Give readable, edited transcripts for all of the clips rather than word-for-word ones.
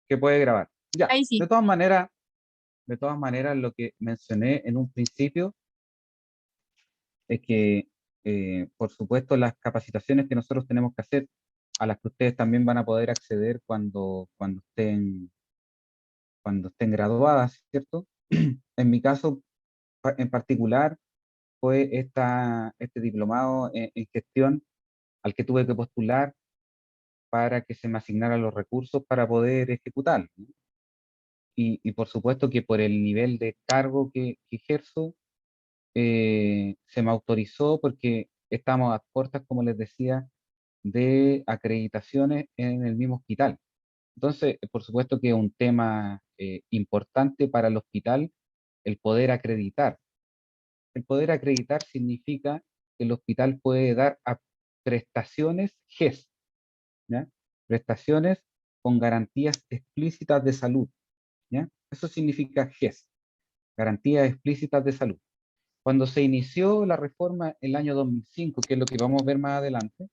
que puede grabar. Ya, Ahí sí. de todas maneras, lo que mencioné en un principio es que, por supuesto, las capacitaciones que nosotros tenemos que hacer, a las que ustedes también van a poder acceder cuando estén graduadas, ¿cierto? En mi caso, en particular, fue este diplomado en gestión al que tuve que postular para que se me asignaran los recursos para poder ejecutarlo, ¿no? Y por supuesto que por el nivel de cargo que ejerzo, se me autorizó porque estamos a puertas, como les decía, de acreditaciones en el mismo hospital. Entonces, por supuesto que es un tema importante para el hospital el poder acreditar. El poder acreditar significa que el hospital puede dar prestaciones GES, ¿ya? Prestaciones con garantías explícitas de salud, ¿ya? Eso significa GES, garantías explícitas de salud. Cuando se inició la reforma el año 2005, que es lo que vamos a ver más adelante,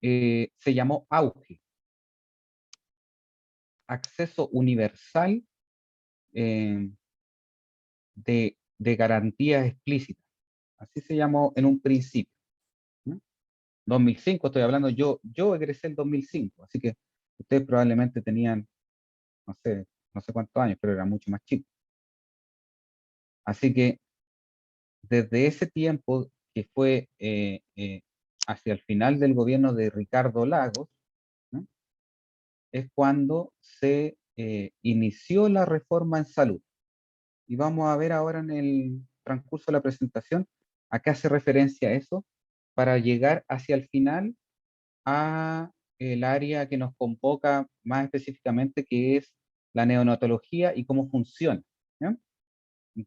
se llamó AUGE, Acceso Universal eh, de Garantías Explícitas. Así se llamó en un principio, ¿no? 2005 estoy hablando, yo egresé en 2005, así que ustedes probablemente tenían, no sé, no sé cuántos años, pero era mucho más chico. Así que desde ese tiempo, que fue hacia el final del gobierno de Ricardo Lagos, ¿no? Es cuando se inició la reforma en salud. Y vamos a ver ahora en el transcurso de la presentación a qué hace referencia a eso para llegar hacia el final a el área que nos convoca más específicamente, que es la neonatología y cómo funciona, ¿ya? En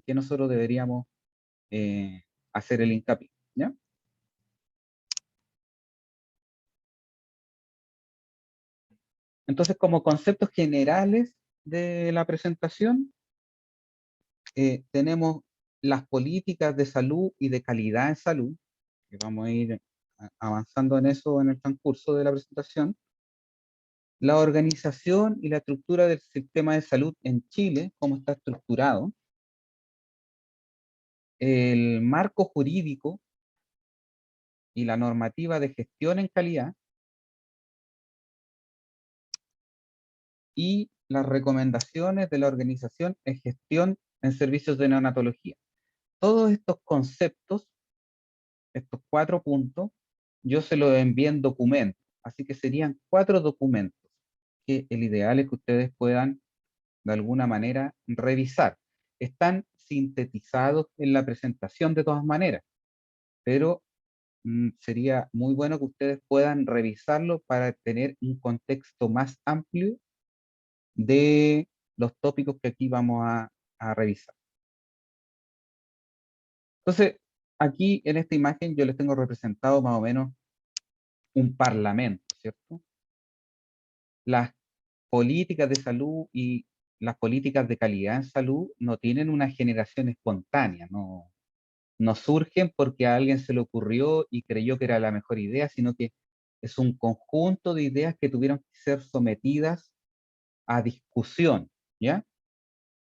qué nosotros deberíamos hacer el hincapié, ¿ya? Entonces, como conceptos generales de la presentación, tenemos las políticas de salud y de calidad en salud, que vamos a ir avanzando en eso en el transcurso de la presentación, la organización y la estructura del sistema de salud en Chile, cómo está estructurado, el marco jurídico y la normativa de gestión en calidad, y las recomendaciones de la organización en gestión en servicios de neonatología. Todos estos conceptos, estos 4 puntos, yo se los envié en documentos, así que serían 4 documentos que el ideal es que ustedes puedan de alguna manera revisar. Están sintetizados en la presentación de todas maneras, pero sería muy bueno que ustedes puedan revisarlo para tener un contexto más amplio de los tópicos que aquí vamos a revisar. Entonces, aquí en esta imagen yo les tengo representado más o menos un parlamento, ¿cierto? Las políticas de salud y las políticas de calidad en salud no tienen una generación espontánea, no surgen porque a alguien se le ocurrió y creyó que era la mejor idea, sino que es un conjunto de ideas que tuvieron que ser sometidas a discusión, ¿ya?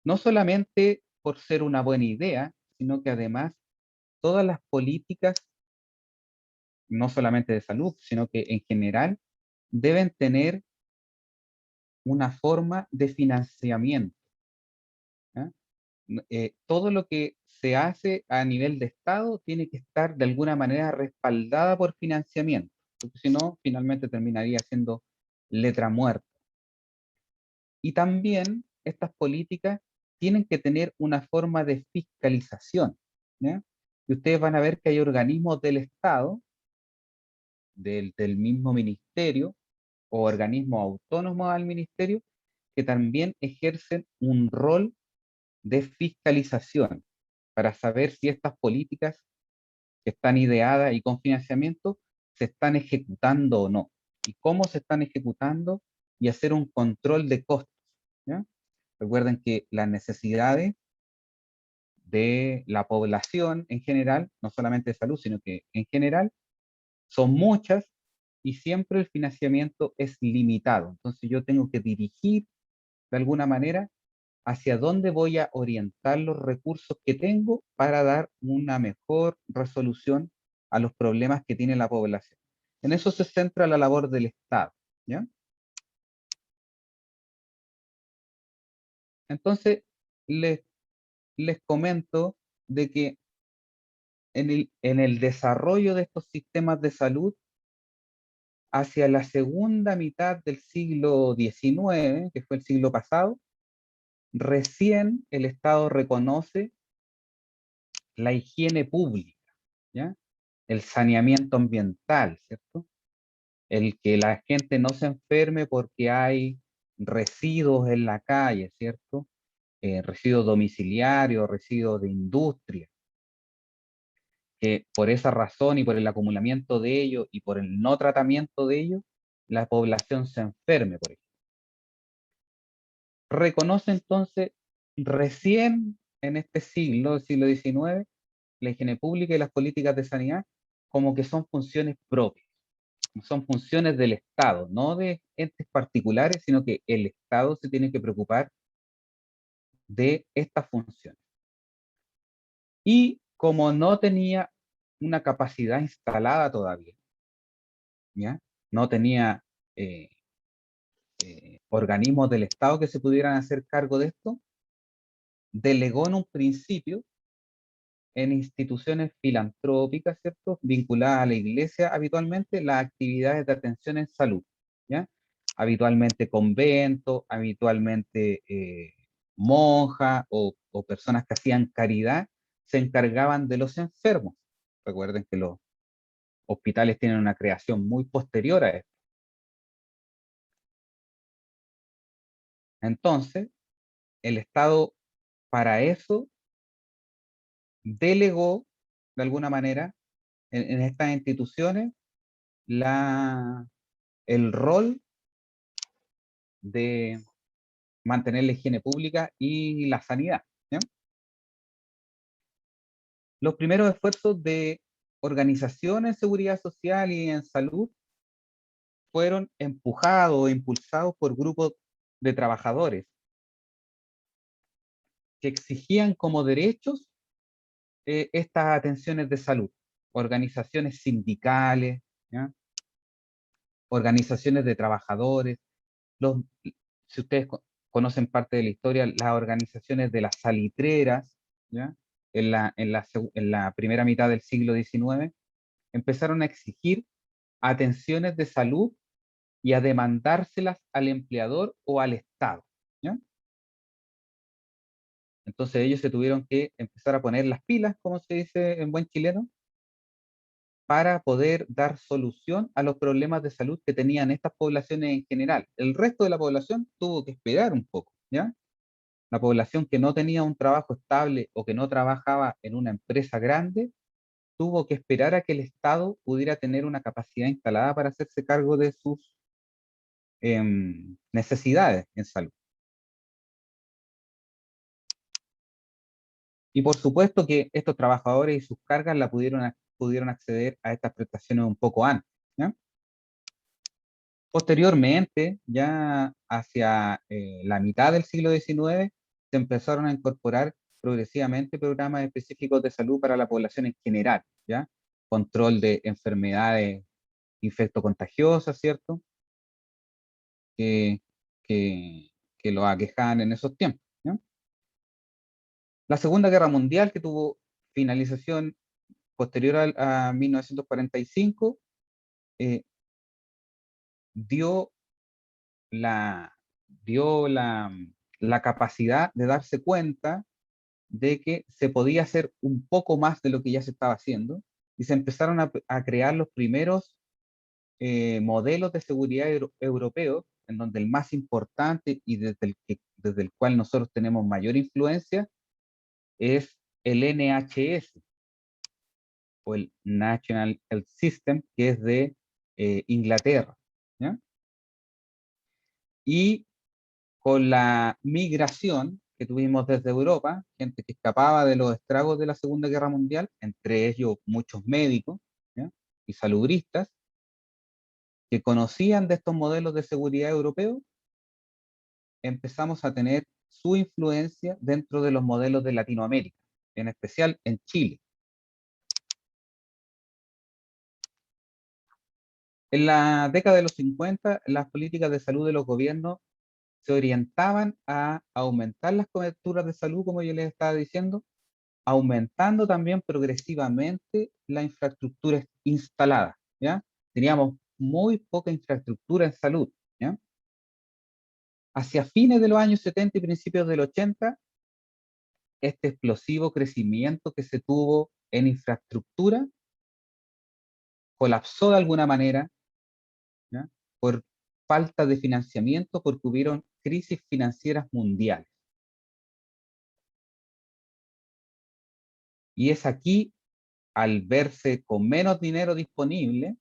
No solamente por ser una buena idea, sino que además todas las políticas, no solamente de salud, sino que en general, deben tener una forma de financiamiento, ¿ya? Todo lo que se hace a nivel de Estado tiene que estar de alguna manera respaldada por financiamiento, porque si no, finalmente terminaría siendo letra muerta. Y también estas políticas tienen que tener una forma de fiscalización, ¿ya? Y ustedes van a ver que hay organismos del Estado, del mismo ministerio, o organismos autónomos al ministerio, que también ejercen un rol de fiscalización para saber si estas políticas que están ideadas y con financiamiento se están ejecutando o no, y cómo se están ejecutando, y hacer un control de costos, ¿ya? Recuerden que las necesidades de la población en general, no solamente de salud, sino que en general, son muchas y siempre el financiamiento es limitado. Entonces yo tengo que dirigir de alguna manera hacia dónde voy a orientar los recursos que tengo para dar una mejor resolución a los problemas que tiene la población. En eso se centra la labor del Estado, ¿ya? Entonces, les, les comento de que en el desarrollo de estos sistemas de salud, hacia la segunda mitad del siglo XIX, que fue el siglo pasado, recién el Estado reconoce la higiene pública, ¿ya? El saneamiento ambiental, ¿cierto? El que la gente no se enferme porque hay residuos en la calle, ¿cierto? Residuos domiciliarios, residuos de industria, que por esa razón y por el acumulamiento de ellos y por el no tratamiento de ellos, la población se enferme, por ejemplo. Reconoce entonces recién en este siglo, el siglo XIX, la higiene pública y las políticas de sanidad como que son funciones propias, son funciones del Estado, no de entes particulares, sino que el Estado se tiene que preocupar de estas funciones. Y como no tenía una capacidad instalada todavía, ¿ya? No tenía eh, organismos del Estado que se pudieran hacer cargo de esto, delegó en un principio en instituciones filantrópicas, ¿cierto? Vinculadas a la iglesia habitualmente, las actividades de atención en salud, ¿ya? Habitualmente conventos, habitualmente monjas o personas que hacían caridad, se encargaban de los enfermos. Recuerden que los hospitales tienen una creación muy posterior a esto. Entonces, el Estado para eso delegó, de alguna manera, en estas instituciones, la, el rol de mantener la higiene pública y la sanidad, ¿ya? Los primeros esfuerzos de organizaciones en seguridad social y en salud fueron empujados o impulsados por grupos de trabajadores que exigían como derechos estas atenciones de salud, organizaciones sindicales, ¿ya? Organizaciones de trabajadores, los, si ustedes conocen parte de la historia, las organizaciones de las salitreras, ¿ya? En la primera mitad del siglo XIX, empezaron a exigir atenciones de salud y a demandárselas al empleador o al Estado, ¿ya? Entonces ellos se tuvieron que empezar a poner las pilas, como se dice en buen chileno, para poder dar solución a los problemas de salud que tenían estas poblaciones en general. El resto de la población tuvo que esperar un poco, ¿ya? La población que no tenía un trabajo estable o que no trabajaba en una empresa grande, tuvo que esperar a que el Estado pudiera tener una capacidad instalada para hacerse cargo de sus necesidades en salud. Y por supuesto que estos trabajadores y sus cargas pudieron acceder a estas prestaciones un poco antes, ¿ya? Posteriormente, ya hacia la mitad del siglo XIX, se empezaron a incorporar progresivamente programas específicos de salud para la población en general, ¿ya? Control de enfermedades infectocontagiosas, ¿cierto? Que, que, que lo aquejaban en esos tiempos, ¿ya? La Segunda Guerra Mundial, que tuvo finalización posterior a 1945, eh, dio la, dio la capacidad de darse cuenta de que se podía hacer un poco más de lo que ya se estaba haciendo y se empezaron a crear los primeros modelos de seguridad europeos, en donde el más importante y desde el cual nosotros tenemos mayor influencia es el NHS o el National Health System, que es de Inglaterra, ¿ya? Y con la migración que tuvimos desde Europa, gente que escapaba de los estragos de la Segunda Guerra Mundial, entre ellos muchos médicos, ¿ya? Y saludistas, que conocían de estos modelos de seguridad europeos, empezamos a tener su influencia dentro de los modelos de Latinoamérica, en especial en Chile. En la década de los 50, las políticas de salud de los gobiernos se orientaban a aumentar las coberturas de salud, como yo les estaba diciendo, aumentando también progresivamente la infraestructura instalada, ¿ya? Teníamos muy poca infraestructura en salud, ¿ya? Hacia fines de los años 70 y principios del 80, este explosivo crecimiento que se tuvo en infraestructura colapsó de alguna manera, ¿ya? Por falta de financiamiento, porque hubieron crisis financieras mundiales. Y es aquí, al verse con menos dinero disponible,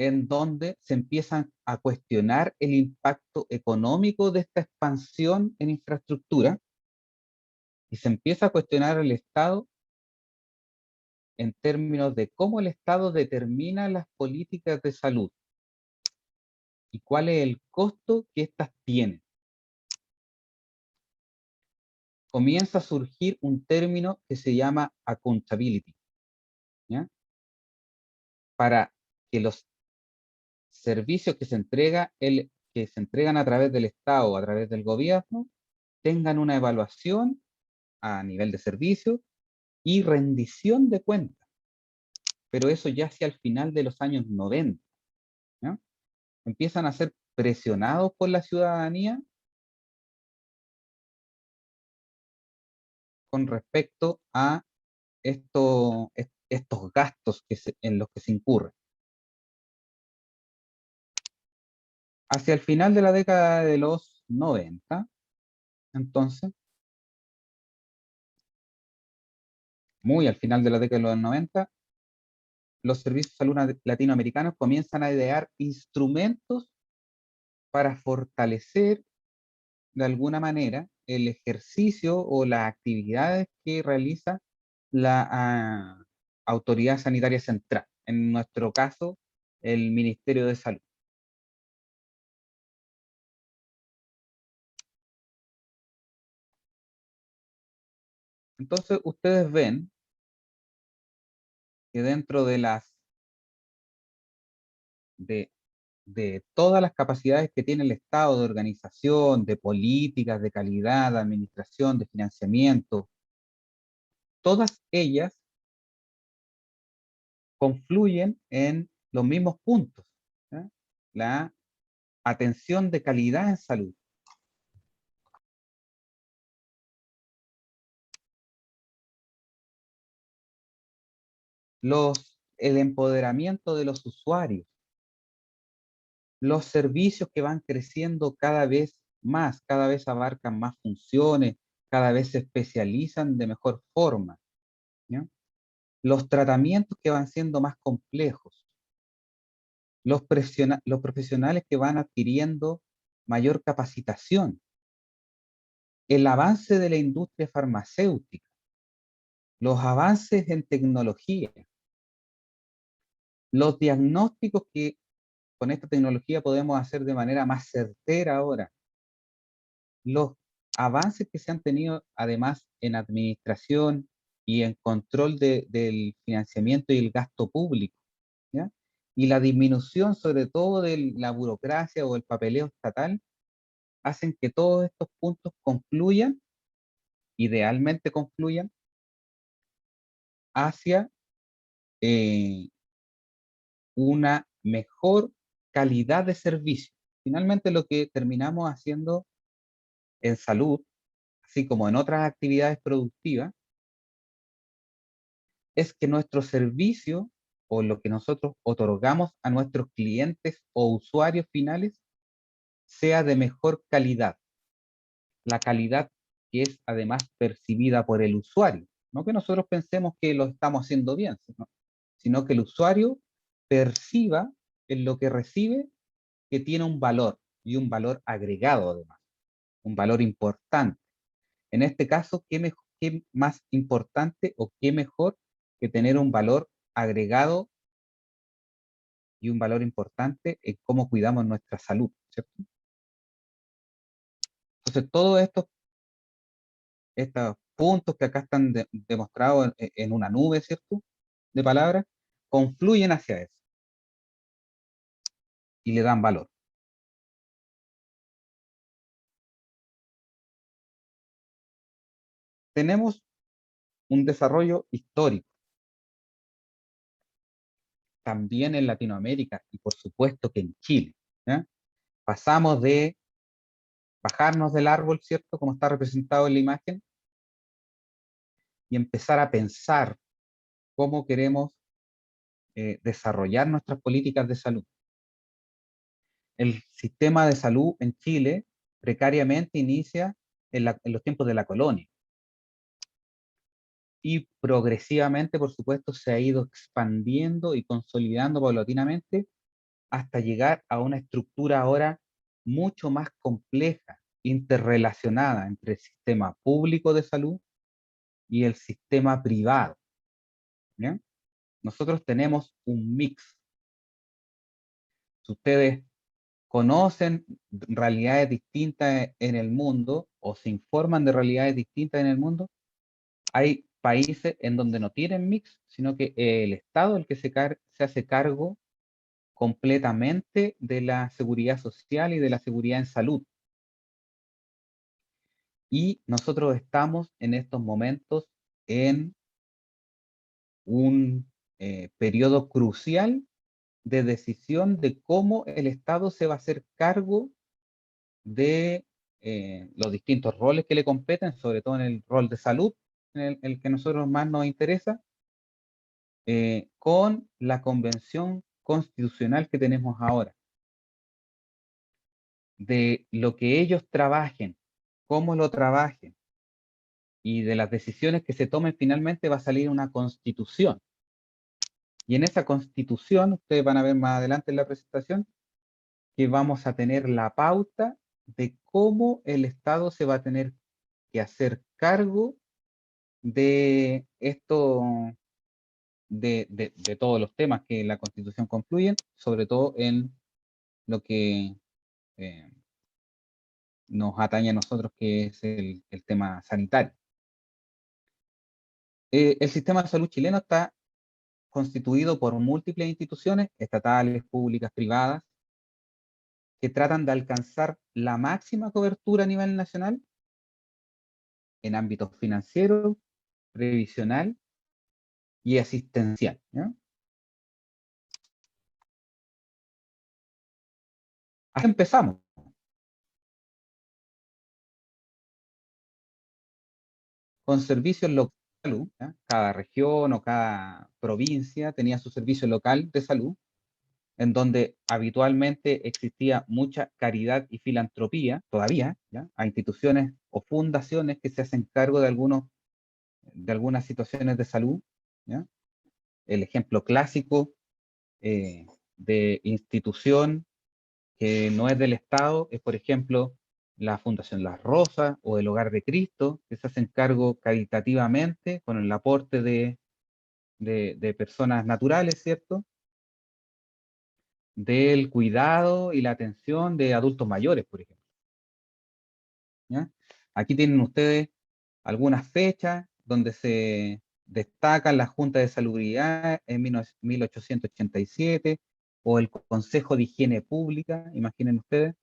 en donde se empiezan a cuestionar el impacto económico de esta expansión en infraestructura y se empieza a cuestionar el Estado en términos de cómo el Estado determina las políticas de salud y cuál es el costo que éstas tienen. Comienza a surgir un término que se llama accountability, ¿ya? Para que los servicios que se entregan a través del Estado o a través del gobierno tengan una evaluación a nivel de servicio y rendición de cuentas. Pero eso ya hacia el final de los años 90, ¿ya? Empiezan a ser presionados por la ciudadanía con respecto a estos gastos en los que se incurre. Hacia el final de la década de los 90, entonces, muy al final de la década de los 90, los servicios de salud latinoamericanos comienzan a idear instrumentos para fortalecer de alguna manera el ejercicio o las actividades que realiza la Autoridad Sanitaria Central, en nuestro caso, el Ministerio de Salud. Entonces, ustedes ven que dentro de, de todas las capacidades que tiene el Estado de organización, de políticas, de calidad, de administración, de financiamiento, todas ellas confluyen en los mismos puntos, ¿ya? La atención de calidad en salud, el empoderamiento de los usuarios, los servicios que van creciendo cada vez más, cada vez abarcan más funciones, cada vez se especializan de mejor forma, ¿ya? Los tratamientos que van siendo más complejos, los profesionales que van adquiriendo mayor capacitación, el avance de la industria farmacéutica, los avances en tecnología, los diagnósticos que con esta tecnología podemos hacer de manera más certera ahora, los avances que se han tenido además en administración y en control del financiamiento y el gasto público, ¿ya? Y la disminución sobre todo de la burocracia o el papeleo estatal, hacen que todos estos puntos confluyan, idealmente confluyan, hacia eh, una mejor calidad de servicio. Finalmente lo que terminamos haciendo en salud, así como en otras actividades productivas, es que nuestro servicio o lo que nosotros otorgamos a nuestros clientes o usuarios finales sea de mejor calidad. La calidad que es además percibida por el usuario. No que nosotros pensemos que lo estamos haciendo bien, sino que el usuario perciba en lo que recibe que tiene un valor y un valor agregado además, un valor importante. En este caso, ¿qué más importante o qué mejor que tener un valor agregado y un valor importante en cómo cuidamos nuestra salud, ¿cierto? Entonces, todos estos puntos que acá están demostrados en una nube, ¿cierto? De palabras, confluyen hacia eso y le dan valor. Tenemos un desarrollo histórico también en Latinoamérica y por supuesto que en Chile, ¿ya? Pasamos de bajarnos del árbol, ¿cierto? Como está representado en la imagen, y empezar a pensar cómo queremos desarrollar nuestras políticas de salud. El sistema de salud en Chile precariamente inicia en los tiempos de la colonia y progresivamente, por supuesto, se ha ido expandiendo y consolidando paulatinamente hasta llegar a una estructura ahora mucho más compleja, interrelacionada entre el sistema público de salud y el sistema privado, ¿ya? Nosotros tenemos un mix. Si ustedes conocen realidades distintas en el mundo o se informan de realidades distintas en el mundo, hay países en donde no tienen mix, sino que el Estado es el que se hace cargo completamente de la seguridad social y de la seguridad en salud. Y nosotros estamos en estos momentos en un periodo crucial de decisión de cómo el Estado se va a hacer cargo de los distintos roles que le competen, sobre todo en el rol de salud, en el que a nosotros más nos interesa, con la convención constitucional que tenemos ahora. De lo que ellos trabajen, cómo lo trabajen, y de las decisiones que se tomen finalmente va a salir una constitución. Y en esa constitución, ustedes van a ver más adelante en la presentación, que vamos a tener la pauta de cómo el Estado se va a tener que hacer cargo de esto, de todos los temas que la Constitución concluyen, sobre todo en lo que eh, nos atañe a nosotros, que es el tema sanitario. El sistema de salud chileno está constituido por múltiples instituciones, estatales, públicas, privadas, que tratan de alcanzar la máxima cobertura a nivel nacional en ámbitos financiero, previsional y asistencial, ¿ya? Así empezamos, con servicios locales de salud, ¿ya? Cada región o cada provincia tenía su servicio local de salud, en donde habitualmente existía mucha caridad y filantropía, todavía, ¿ya? A instituciones o fundaciones que se hacen cargo de algunas situaciones de salud, ¿ya? El ejemplo clásico de institución que no es del Estado es, por ejemplo, la Fundación Las Rosas o el Hogar de Cristo, que se hacen cargo caritativamente con el aporte de personas naturales, ¿cierto? Del cuidado y la atención de adultos mayores, por ejemplo, ¿ya? Aquí tienen ustedes algunas fechas donde se destacan la Junta de Salubridad en 1887, o el Consejo de Higiene Pública, imaginen ustedes,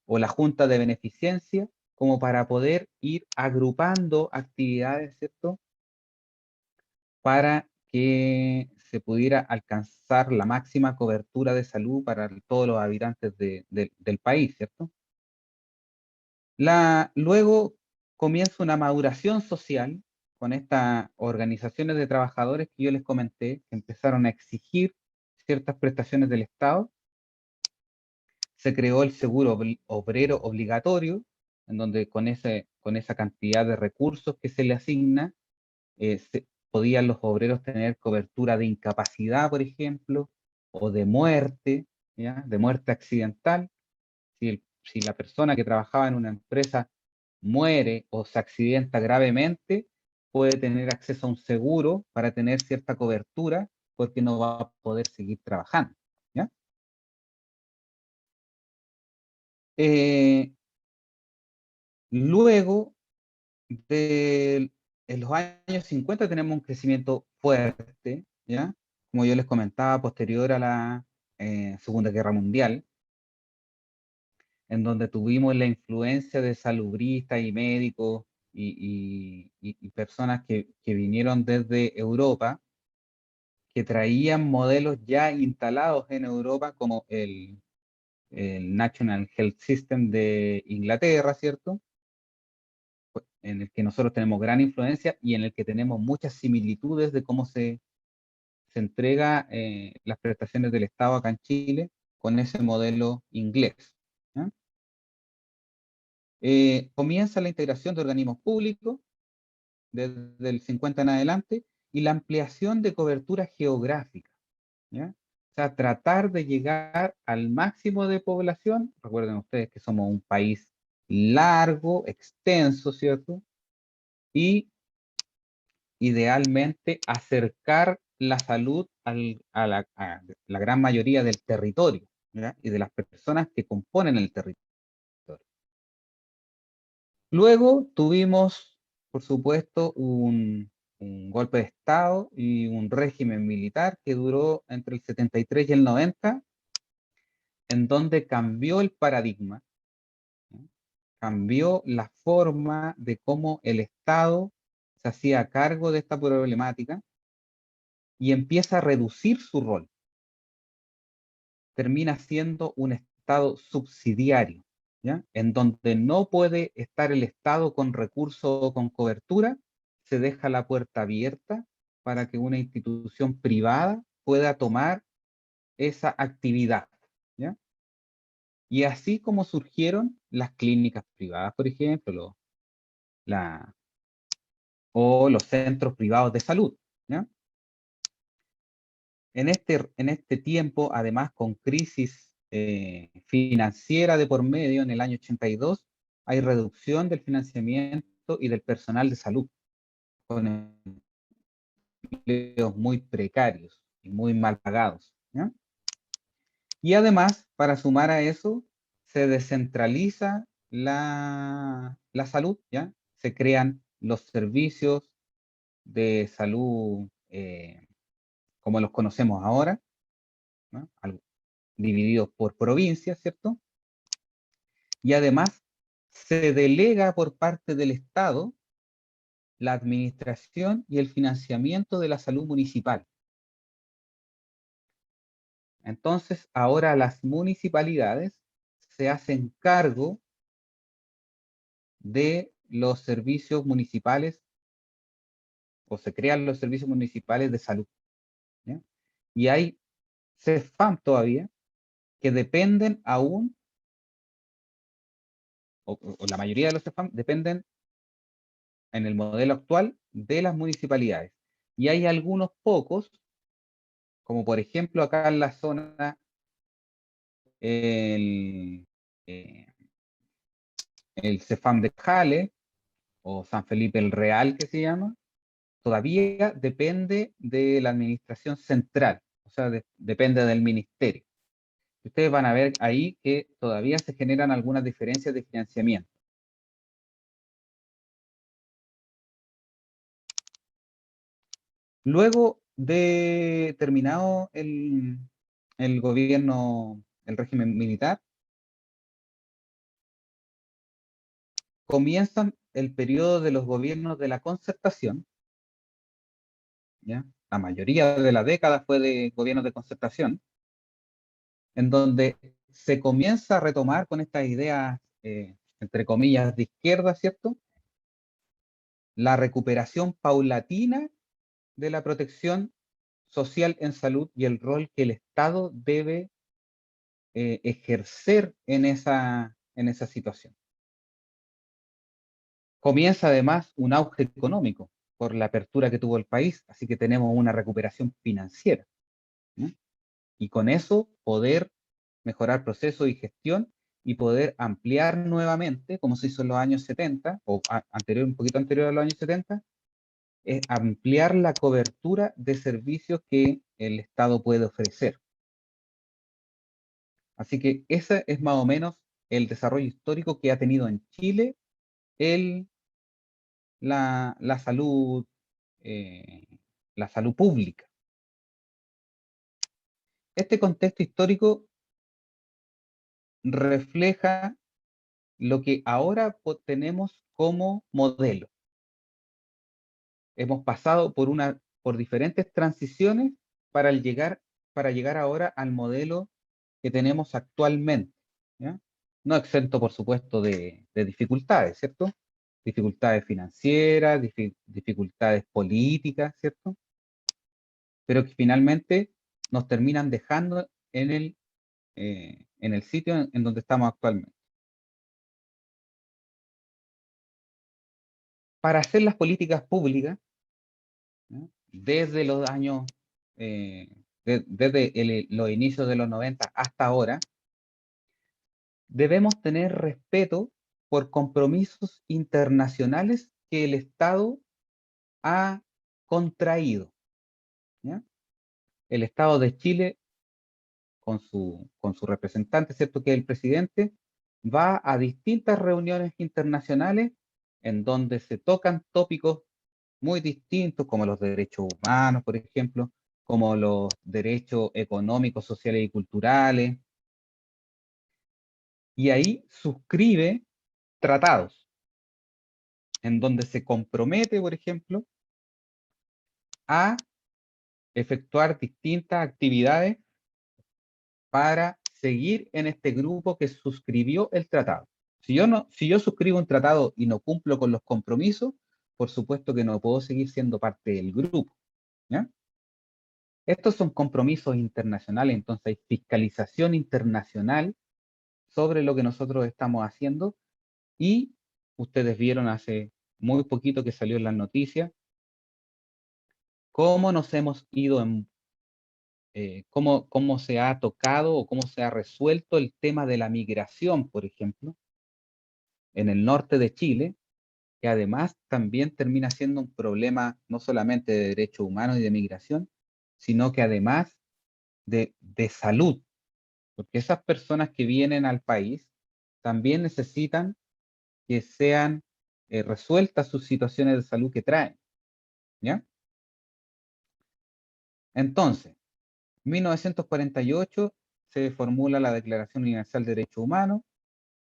o la Junta de Beneficencia, como para poder ir agrupando actividades, ¿cierto? Para que se pudiera alcanzar la máxima cobertura de salud para todos los habitantes del país, ¿cierto? Luego comienza una maduración social con estas organizaciones de trabajadores que yo les comenté, que empezaron a exigir ciertas prestaciones del Estado. Se creó el seguro obrero obligatorio, en donde con esa cantidad de recursos que se le asigna, podían los obreros tener cobertura de incapacidad, por ejemplo, o de muerte, ¿ya? De muerte accidental. Si la persona que trabajaba en una empresa muere o se accidenta gravemente, puede tener acceso a un seguro para tener cierta cobertura porque no va a poder seguir trabajando, Luego en los años 50 tenemos un crecimiento fuerte, ¿ya? Como yo les comentaba, posterior a la Segunda Guerra Mundial, en donde tuvimos la influencia de salubristas y médicos y personas que vinieron desde Europa, que traían modelos ya instalados en Europa, como el National Health System de Inglaterra, ¿cierto? En el que nosotros tenemos gran influencia y en el que tenemos muchas similitudes de cómo se entrega las prestaciones del Estado acá en Chile con ese modelo inglés, ¿ya? Comienza la integración de organismos públicos desde el 50 en adelante y la ampliación de cobertura geográfica, ¿ya? O sea, tratar de llegar al máximo de población. Recuerden ustedes que somos un país largo, extenso, ¿cierto? Y idealmente acercar la salud a la gran mayoría del territorio, ¿ya? Y de las personas que componen el territorio. Luego tuvimos, por supuesto, un golpe de Estado y un régimen militar que duró entre el 73 y el 90, en donde cambió el paradigma, ¿no? Cambió la forma de cómo el Estado se hacía cargo de esta problemática y empieza a reducir su rol. Termina siendo un Estado subsidiario, ¿ya? En donde no puede estar el Estado con recursos o con cobertura, se deja la puerta abierta para que una institución privada pueda tomar esa actividad, ¿ya? Y así como surgieron las clínicas privadas, por ejemplo, la, o los centros privados de salud, ¿ya? En este tiempo, además con crisis financiera de por medio en el año 82, hay reducción del financiamiento y del personal de salud, con empleos muy precarios y muy mal pagados, ¿ya? Y además, para sumar a eso, se descentraliza la salud, ¿ya? Se crean los servicios de salud como los conocemos ahora, ¿no? Divididos por provincias, ¿cierto? Y además se delega por parte del Estado la administración y el financiamiento de la salud municipal. Entonces, ahora las municipalidades se hacen cargo de los servicios municipales o se crean los servicios municipales de salud, ¿ya? Y hay CEFAM todavía que dependen aún, o la mayoría de los CEFAM dependen en el modelo actual de las municipalidades. Y hay algunos pocos, como por ejemplo acá en la zona, el, eh, el CEFAM de Jale o San Felipe el Real que se llama, todavía depende de la administración central, o sea, depende del ministerio. Ustedes van a ver ahí que todavía se generan algunas diferencias de financiamiento. Luego de terminado el gobierno, el régimen militar, comienzan el periodo de los gobiernos de la concertación, ¿ya? La mayoría de la década fue de gobiernos de concertación, en donde se comienza a retomar con estas ideas, entre comillas, de izquierda, ¿cierto? La recuperación paulatina de la protección social en salud y el rol que el Estado debe ejercer en esa situación. Comienza además un auge económico por la apertura que tuvo el país, así que tenemos una recuperación financiera, ¿no? Y con eso poder mejorar procesos y gestión y poder ampliar nuevamente, como se hizo en los años 70, o un poquito anterior a los años 70, es ampliar la cobertura de servicios que el Estado puede ofrecer. Así que esa es más o menos el desarrollo histórico que ha tenido en Chile la salud, eh, la salud pública. Este contexto histórico refleja lo que ahora tenemos como modelo. Hemos pasado por diferentes transiciones para llegar ahora al modelo que tenemos actualmente, ¿ya? No exento, por supuesto, de dificultades, ¿cierto? Dificultades financieras, dificultades políticas, ¿cierto? Pero que finalmente nos terminan dejando en el sitio en donde estamos actualmente. Para hacer las políticas públicas, ¿no? Desde los años, desde los inicios de los 90 hasta ahora, debemos tener respeto por compromisos internacionales que el Estado ha contraído, ¿ya? El Estado de Chile, con su representante, ¿cierto? Que es el presidente, va a distintas reuniones internacionales en donde se tocan tópicos muy distintos, como los derechos humanos, por ejemplo, como los derechos económicos, sociales y culturales, y ahí suscribe tratados en donde se compromete, por ejemplo, a efectuar distintas actividades para seguir en este grupo que suscribió el tratado. Si yo suscribo un tratado y no cumplo con los compromisos, por supuesto que no puedo seguir siendo parte del grupo, ¿ya? Estos son compromisos internacionales, entonces hay fiscalización internacional sobre lo que nosotros estamos haciendo, y ustedes vieron hace muy poquito que salió en las noticias cómo nos hemos ido cómo se ha tocado o cómo se ha resuelto el tema de la migración, por ejemplo, en el norte de Chile, que además también termina siendo un problema no solamente de derechos humanos y de migración, sino que además de salud, porque esas personas que vienen al país también necesitan que sean resueltas sus situaciones de salud que traen, ¿ya? Entonces, en 1948 se formula la Declaración Universal de Derechos Humanos.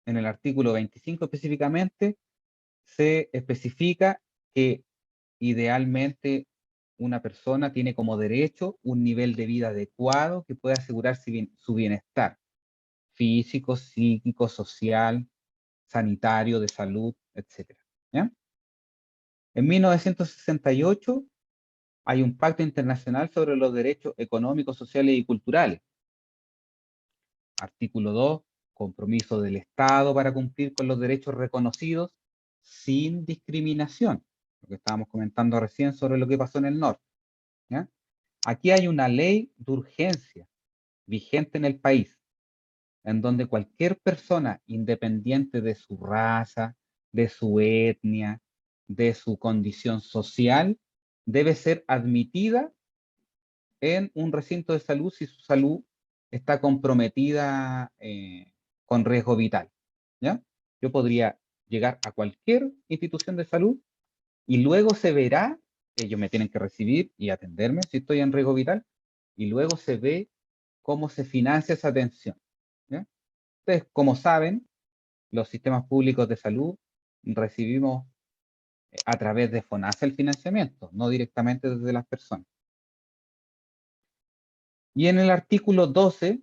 En el artículo 25 específicamente se especifica que idealmente una persona tiene como derecho un nivel de vida adecuado que pueda asegurar su bienestar físico, psíquico, social, sanitario, de salud, etcétera, ¿ya? En 1968 hay un pacto internacional sobre los derechos económicos, sociales y culturales. Artículo 2, compromiso del Estado para cumplir con los derechos reconocidos sin discriminación. Lo que estábamos comentando recién sobre lo que pasó en el norte, ¿ya? Aquí hay una ley de urgencia vigente en el país, en donde cualquier persona, independiente de su raza, de su etnia, de su condición social, debe ser admitida en un recinto de salud si su salud está comprometida con riesgo vital, ¿ya? Yo podría llegar a cualquier institución de salud y luego se verá, ellos me tienen que recibir y atenderme si estoy en riesgo vital, y luego se ve cómo se financia esa atención, ¿ya? Entonces, como saben, los sistemas públicos de salud recibimos a través de FONASA el financiamiento, no directamente desde las personas. Y en el artículo 12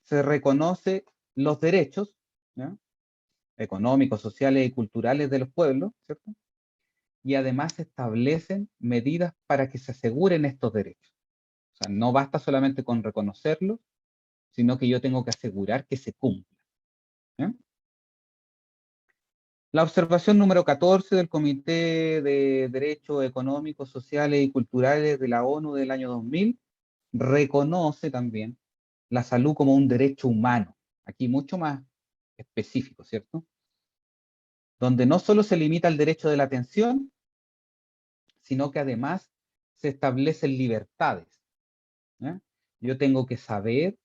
se reconoce los derechos, ¿ya? Económicos, sociales y culturales de los pueblos, ¿cierto? Y además se establecen medidas para que se aseguren estos derechos. O sea, no basta solamente con reconocerlos, sino que yo tengo que asegurar que se cumplan, ¿ya? La observación número 14 del Comité de Derechos Económicos, Sociales y Culturales de la ONU del año 2000 reconoce también la salud como un derecho humano, aquí mucho más específico, ¿cierto? Donde no solo se limita el derecho de la atención, sino que además se establecen libertades, ¿ya? Yo tengo que saber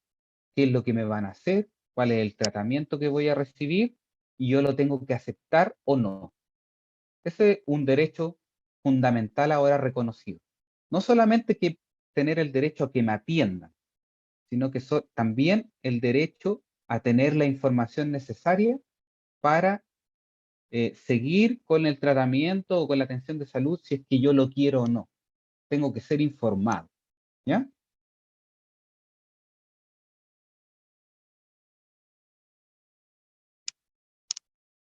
qué es lo que me van a hacer, cuál es el tratamiento que voy a recibir y yo lo tengo que aceptar o no. Ese es un derecho fundamental ahora reconocido. No solamente que tener el derecho a que me atiendan, sino que también el derecho a tener la información necesaria para seguir con el tratamiento o con la atención de salud si es que yo lo quiero o no. Tengo que ser informado, ¿ya?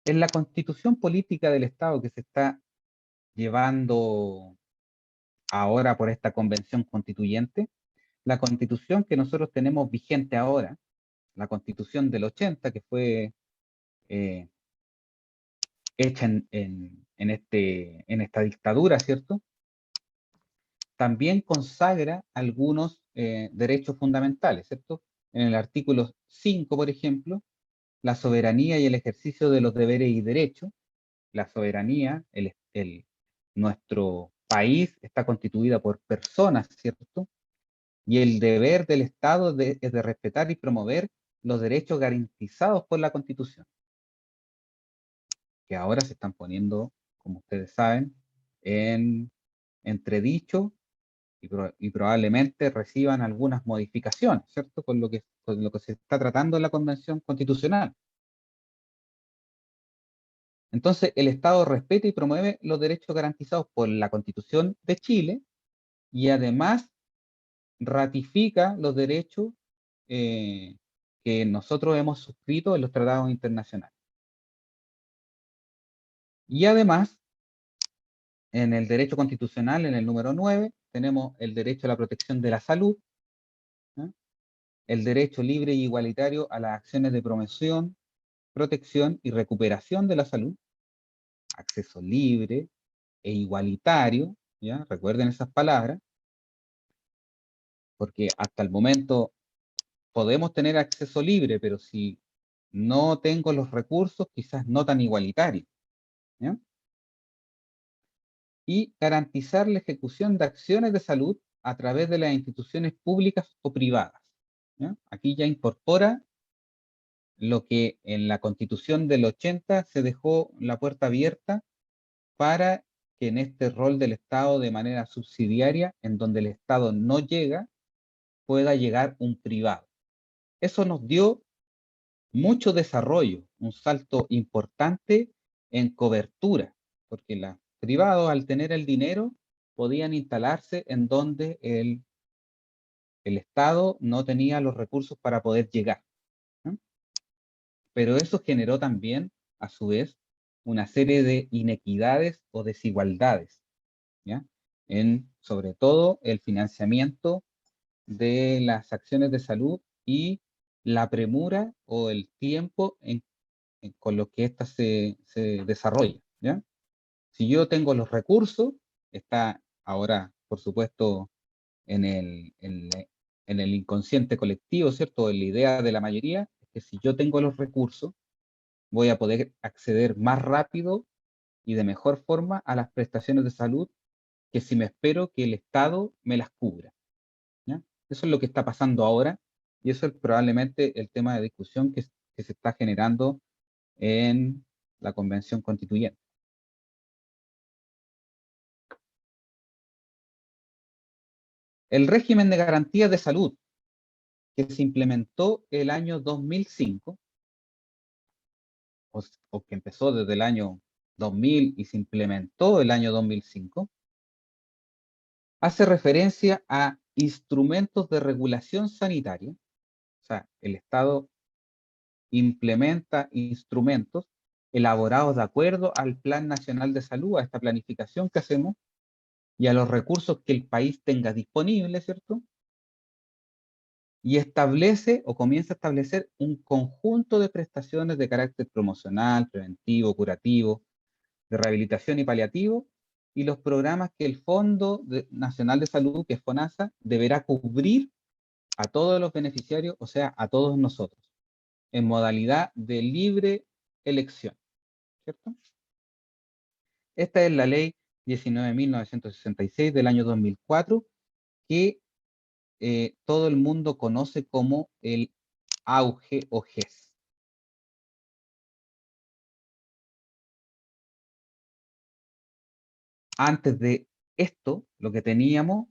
En la constitución política del Estado que se está llevando ahora por esta convención constituyente, la constitución que nosotros tenemos vigente ahora, la constitución del 80, que fue eh, hecha en esta dictadura, ¿cierto? También consagra algunos derechos fundamentales, ¿cierto? En el artículo 5, por ejemplo, la soberanía y el ejercicio de los deberes y derechos. La soberanía, nuestro país está constituida por personas, ¿cierto? Y el deber del Estado es de respetar y promover los derechos garantizados por la Constitución, que ahora se están poniendo, como ustedes saben, en entredicho y probablemente reciban algunas modificaciones, ¿cierto? Con lo que se está tratando en la Convención Constitucional. Entonces, el Estado respeta y promueve los derechos garantizados por la Constitución de Chile y además ratifica los derechos eh, que nosotros hemos suscrito en los tratados internacionales. Y además, en el derecho constitucional, en el número 9, tenemos el derecho a la protección de la salud, ¿no? El derecho libre e igualitario a las acciones de promoción, protección y recuperación de la salud, acceso libre e igualitario, ¿ya? Recuerden esas palabras, porque hasta el momento podemos tener acceso libre, pero si no tengo los recursos, quizás no tan igualitario, ¿ya? Y garantizar la ejecución de acciones de salud a través de las instituciones públicas o privadas, ¿ya? Aquí ya incorpora lo que en la Constitución del 80 se dejó la puerta abierta para que en este rol del Estado de manera subsidiaria, en donde el Estado no llega, pueda llegar un privado. Eso nos dio mucho desarrollo, un salto importante en cobertura, porque los privados al tener el dinero podían instalarse en donde el Estado no tenía los recursos para poder llegar, ¿no? Pero eso generó también, a su vez, una serie de inequidades o desigualdades, ¿ya? Sobre todo, el financiamiento de las acciones de salud y la premura o el tiempo con lo que ésta se desarrolla, ¿ya? Si yo tengo los recursos, está ahora, por supuesto, en en el inconsciente colectivo, ¿cierto? En la idea de la mayoría, es que si yo tengo los recursos, voy a poder acceder más rápido y de mejor forma a las prestaciones de salud que si me espero que el Estado me las cubra, ¿ya? Eso es lo que está pasando ahora y eso es probablemente el tema de discusión que se está generando en la Convención Constituyente. El régimen de garantías de salud que se implementó el año 2005, o que empezó desde el año 2000 y se implementó el año 2005, hace referencia a instrumentos de regulación sanitaria. O sea, el Estado implementa instrumentos elaborados de acuerdo al Plan Nacional de Salud, a esta planificación que hacemos, y a los recursos que el país tenga disponibles, ¿cierto? Y establece o comienza a establecer un conjunto de prestaciones de carácter promocional, preventivo, curativo, de rehabilitación y paliativo, y los programas que el Nacional de Salud, que es FONASA, deberá cubrir a todos los beneficiarios, o sea, a todos nosotros, en modalidad de libre elección, ¿cierto? Esta es la ley 19.966 del año 2004, que todo el mundo conoce como el auge o GES. Antes de esto, lo que teníamos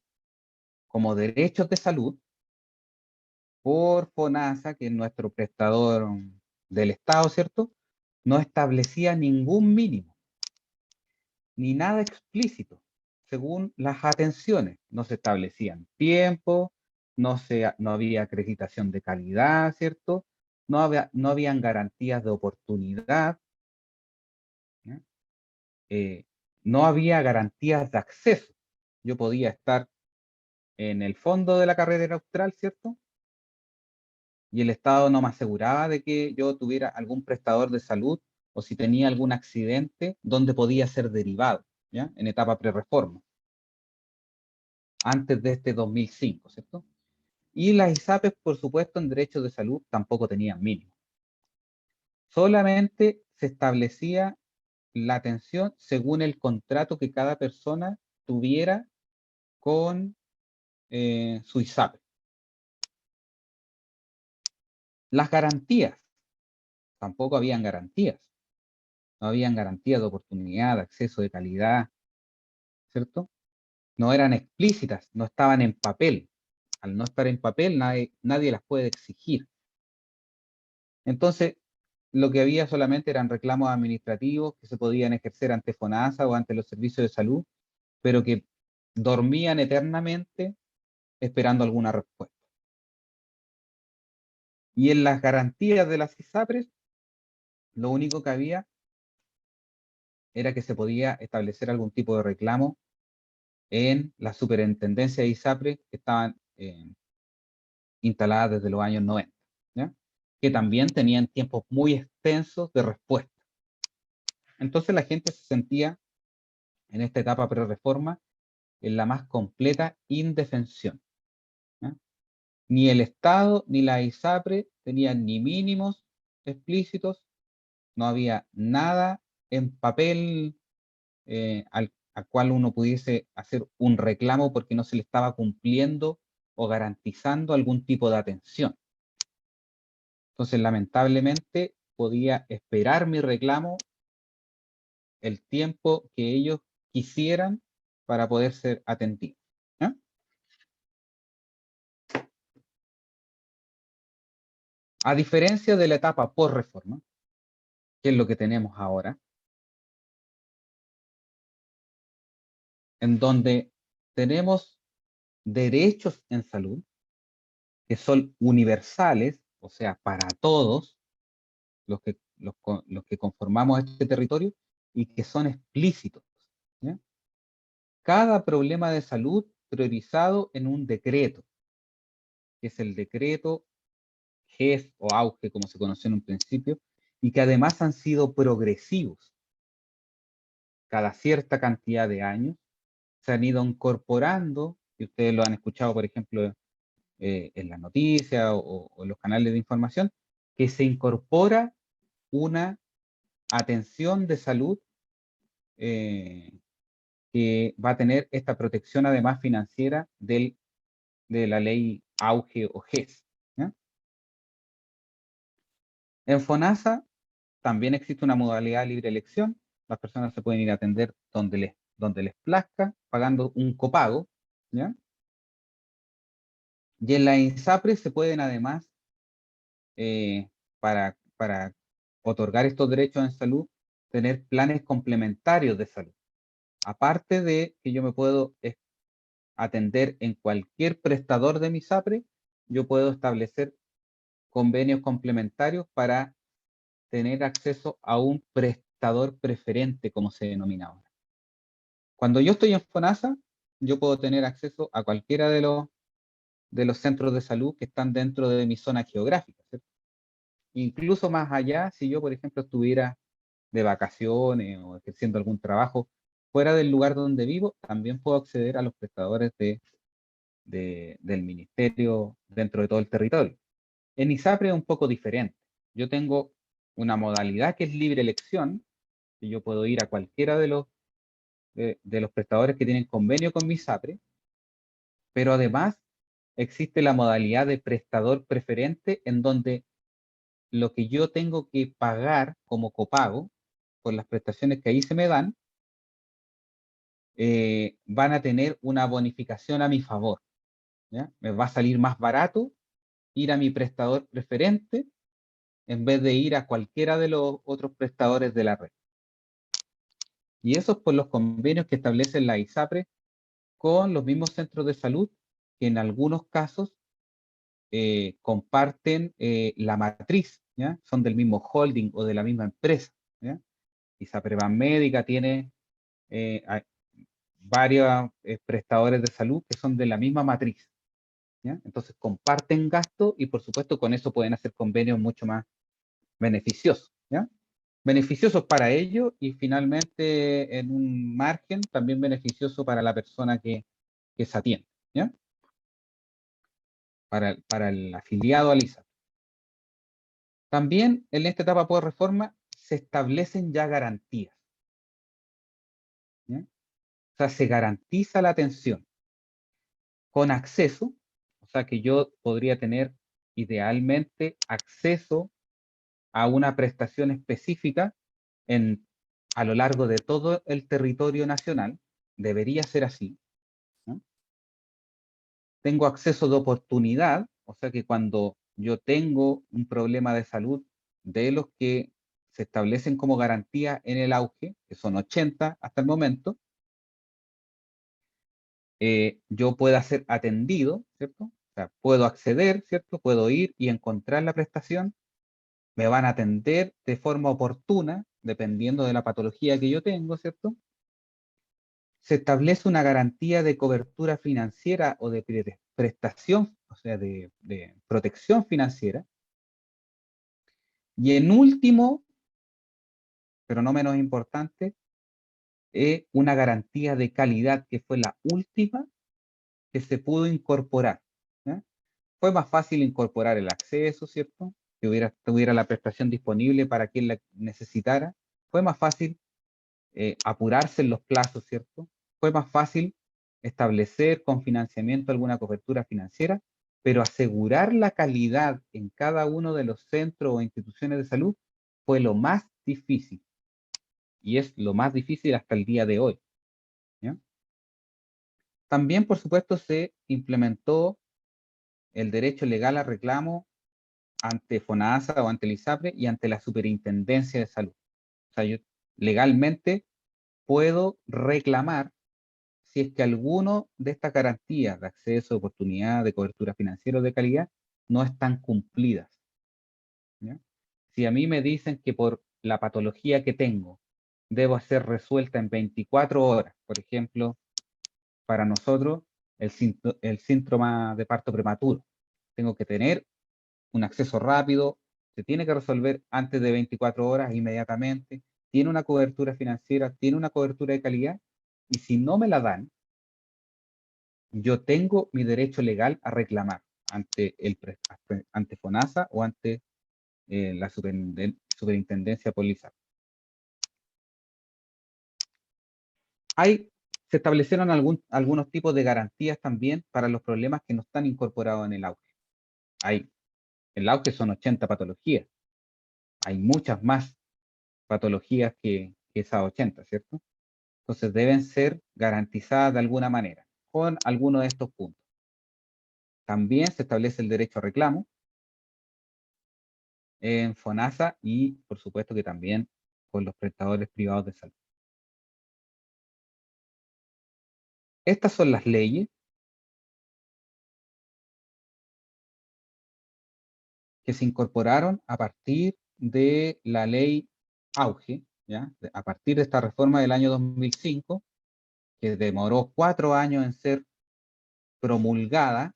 como derechos de salud por FONASA, que es nuestro prestador del Estado, ¿cierto? No establecía ningún mínimo, ni nada explícito, según las atenciones. No se establecían tiempos, no había acreditación de calidad, ¿cierto? No habían garantías de oportunidad, ¿ya? Eh, no había garantías de acceso. Yo podía estar en el fondo de la carretera austral, ¿cierto? Y el Estado no me aseguraba de que yo tuviera algún prestador de salud o si tenía algún accidente donde podía ser derivado, ¿ya? En etapa pre-reforma, antes de este 2005, ¿cierto? Y las ISAPRES, por supuesto, en derechos de salud tampoco tenían mínimo. Solamente se establecía la atención según el contrato que cada persona tuviera con su ISAPRE. Las garantías, tampoco habían garantías. No habían garantías de oportunidad, de acceso, de calidad, ¿cierto? No eran explícitas, no estaban en papel. Al no estar en papel, nadie las puede exigir. Entonces, lo que había solamente eran reclamos administrativos que se podían ejercer ante FONASA o ante los servicios de salud, pero que dormían eternamente esperando alguna respuesta. Y en las garantías de las ISAPRES, lo único que había era que se podía establecer algún tipo de reclamo en la superintendencia de ISAPRES que estaban instaladas desde los años 90, ¿ya? Que también tenían tiempos muy extensos de respuesta. Entonces la gente se sentía en esta etapa pre-reforma en la más completa indefensión, ¿ya? Ni el Estado ni la ISAPRE tenían ni mínimos explícitos, no había nada en papel al cual uno pudiese hacer un reclamo porque no se le estaba cumpliendo o garantizando algún tipo de atención. Entonces, lamentablemente, podía esperar mi reclamo el tiempo que ellos quisieran para poder ser atendido, ¿ya? A diferencia de la etapa por reforma, que es lo que tenemos ahora, en donde tenemos derechos en salud que son universales, o sea, para todos los que conformamos este territorio y que son explícitos, ¿ya? Cada problema de salud priorizado en un decreto, que es el decreto GES o auge, como se conoció en un principio, y que además han sido progresivos. Cada cierta cantidad de años se han ido incorporando, y ustedes lo han escuchado, por ejemplo, en las noticias o en los canales de información, que se incorpora una atención de salud eh, que va a tener esta protección además financiera de la ley auge o GES, ¿ya? En FONASA también existe una modalidad de libre elección. Las personas se pueden ir a atender donde les plazca, pagando un copago, ¿ya? Y en la INSAPRE se pueden además, para otorgar estos derechos en salud, tener planes complementarios de salud. Aparte de que yo me puedo atender en cualquier prestador de mi INSAPRE, yo puedo establecer convenios complementarios para tener acceso a un prestador preferente, como se denomina ahora. Cuando yo estoy en FONASA, yo puedo tener acceso a cualquiera de los centros de salud que están dentro de mi zona geográfica, ¿cierto? Incluso más allá, si yo, por ejemplo, estuviera de vacaciones o ejerciendo algún trabajo fuera del lugar donde vivo, también puedo acceder a los prestadores del ministerio dentro de todo el territorio. En ISAPRE es un poco diferente. Yo tengo una modalidad que es libre elección, que yo puedo ir a cualquiera de los prestadores que tienen convenio con mi ISAPRE, pero además existe la modalidad de prestador preferente, en donde lo que yo tengo que pagar como copago por las prestaciones que ahí se me dan, van a tener una bonificación a mi favor, ¿ya? Me va a salir más barato ir a mi prestador preferente en vez de ir a cualquiera de los otros prestadores de la red. Y eso es por los convenios que establecen la ISAPRE con los mismos centros de salud, que en algunos casos comparten la matriz, ¿ya? Son del mismo holding o de la misma empresa, ¿ya? ISAPRE Banmédica tiene varios prestadores de salud que son de la misma matriz, ¿ya? Entonces comparten gastos y por supuesto con eso pueden hacer convenios mucho más beneficiosos, ¿ya? Beneficiosos para ellos y finalmente en un margen también beneficioso para la persona que se atiende, ¿ya? Para el afiliado al ISAPRE. También en esta etapa de reforma se establecen ya garantías, ¿ya? O sea, se garantiza la atención con acceso, o sea que yo podría tener idealmente acceso a una prestación específica a lo largo de todo el territorio nacional, debería ser así, ¿no? Tengo acceso de oportunidad, o sea que cuando yo tengo un problema de salud de los que se establecen como garantía en el auge, que son 80 hasta el momento, yo pueda ser atendido, ¿cierto? O sea, puedo acceder, ¿cierto? Puedo ir y encontrar la prestación, me van a atender de forma oportuna, dependiendo de la patología que yo tengo, ¿cierto? Se establece una garantía de cobertura financiera o de prestación, o sea, de protección financiera. Y en último, pero no menos importante, es una garantía de calidad que fue la última que se pudo incorporar, ¿ya? Fue más fácil incorporar el acceso, ¿cierto? Que tuviera la prestación disponible para quien la necesitara. Fue más fácil apurarse en los plazos, ¿cierto? Fue más fácil establecer con financiamiento alguna cobertura financiera, pero asegurar la calidad en cada uno de los centros o instituciones de salud fue lo más difícil. Y es lo más difícil hasta el día de hoy, ¿ya? También, por supuesto, se implementó el derecho legal a reclamo ante FONASA o ante el ISAPRE y ante la Superintendencia de Salud. O sea, yo legalmente puedo reclamar si es que alguno de estas garantías de acceso, de oportunidad, de cobertura financiera o de calidad no están cumplidas, ¿ya? Si a mí me dicen que por la patología que tengo debo ser resuelta en 24 horas, por ejemplo, para nosotros el síndrome de parto prematuro, tengo que tener un acceso rápido, se tiene que resolver antes de 24 horas inmediatamente, tiene una cobertura financiera, tiene una cobertura de calidad, y si no me la dan, yo tengo mi derecho legal a reclamar ante FONASA o ante la Superintendencia Policial. Se establecieron algunos tipos de garantías también para los problemas que no están incorporados en el auge. El auge son 80 patologías. Hay muchas más patologías que esas 80, ¿cierto? Entonces deben ser garantizadas de alguna manera con alguno de estos puntos. También se establece el derecho a reclamo en FONASA y por supuesto que también con los prestadores privados de salud. Estas son las leyes que se incorporaron a partir de la ley Auge, ¿ya? A partir de esta reforma del año 2005, que demoró 4 años en ser promulgada,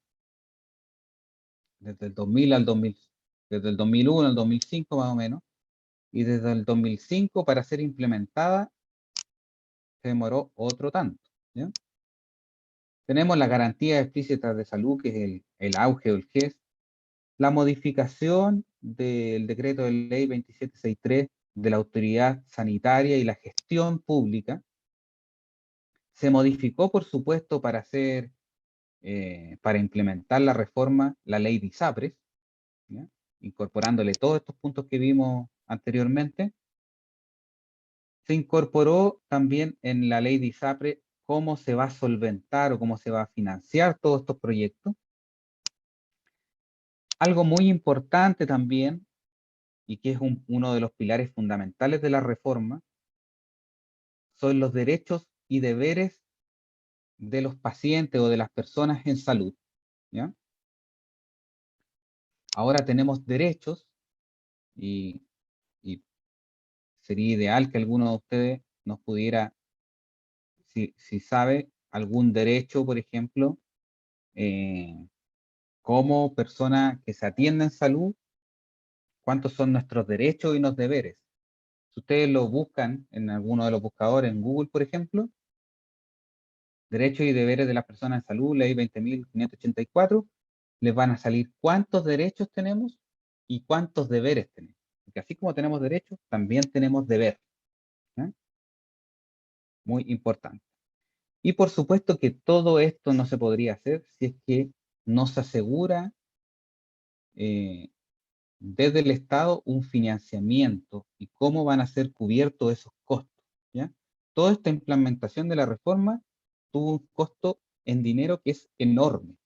desde el 2000 al 2000, desde el 2001 al 2005 más o menos, y desde el 2005 para ser implementada se demoró otro tanto, ¿ya? Tenemos la garantía explícita de salud, que es el auge o el GES, la modificación del decreto de ley 2763 de la autoridad sanitaria y la gestión pública. Se modificó, por supuesto, para hacer para implementar la reforma, la ley de ISAPRES, ¿ya? Incorporándole todos estos puntos que vimos anteriormente, se incorporó también en la ley de ISAPRE cómo se va a solventar o cómo se va a financiar todos estos proyectos. Algo muy importante también, y que es uno de los pilares fundamentales de la reforma, son los derechos y deberes de los pacientes o de las personas en salud, ¿ya? Ahora tenemos derechos y, y sería ideal que alguno de ustedes nos pudiera, si sabe algún derecho, por ejemplo, como persona que se atiende en salud, cuántos son nuestros derechos y los deberes. Si ustedes lo buscan en alguno de los buscadores, en Google, por ejemplo, derechos y deberes de las personas en salud, ley 20.584, les van a salir cuántos derechos tenemos y cuántos deberes tenemos. Porque así como tenemos derechos, también tenemos deberes, ¿eh? Muy importante. Y por supuesto que todo esto no se podría hacer si es que no se asegura desde el Estado un financiamiento y cómo van a ser cubiertos esos costos, ¿ya? Toda esta implementación de la reforma tuvo un costo en dinero que es enorme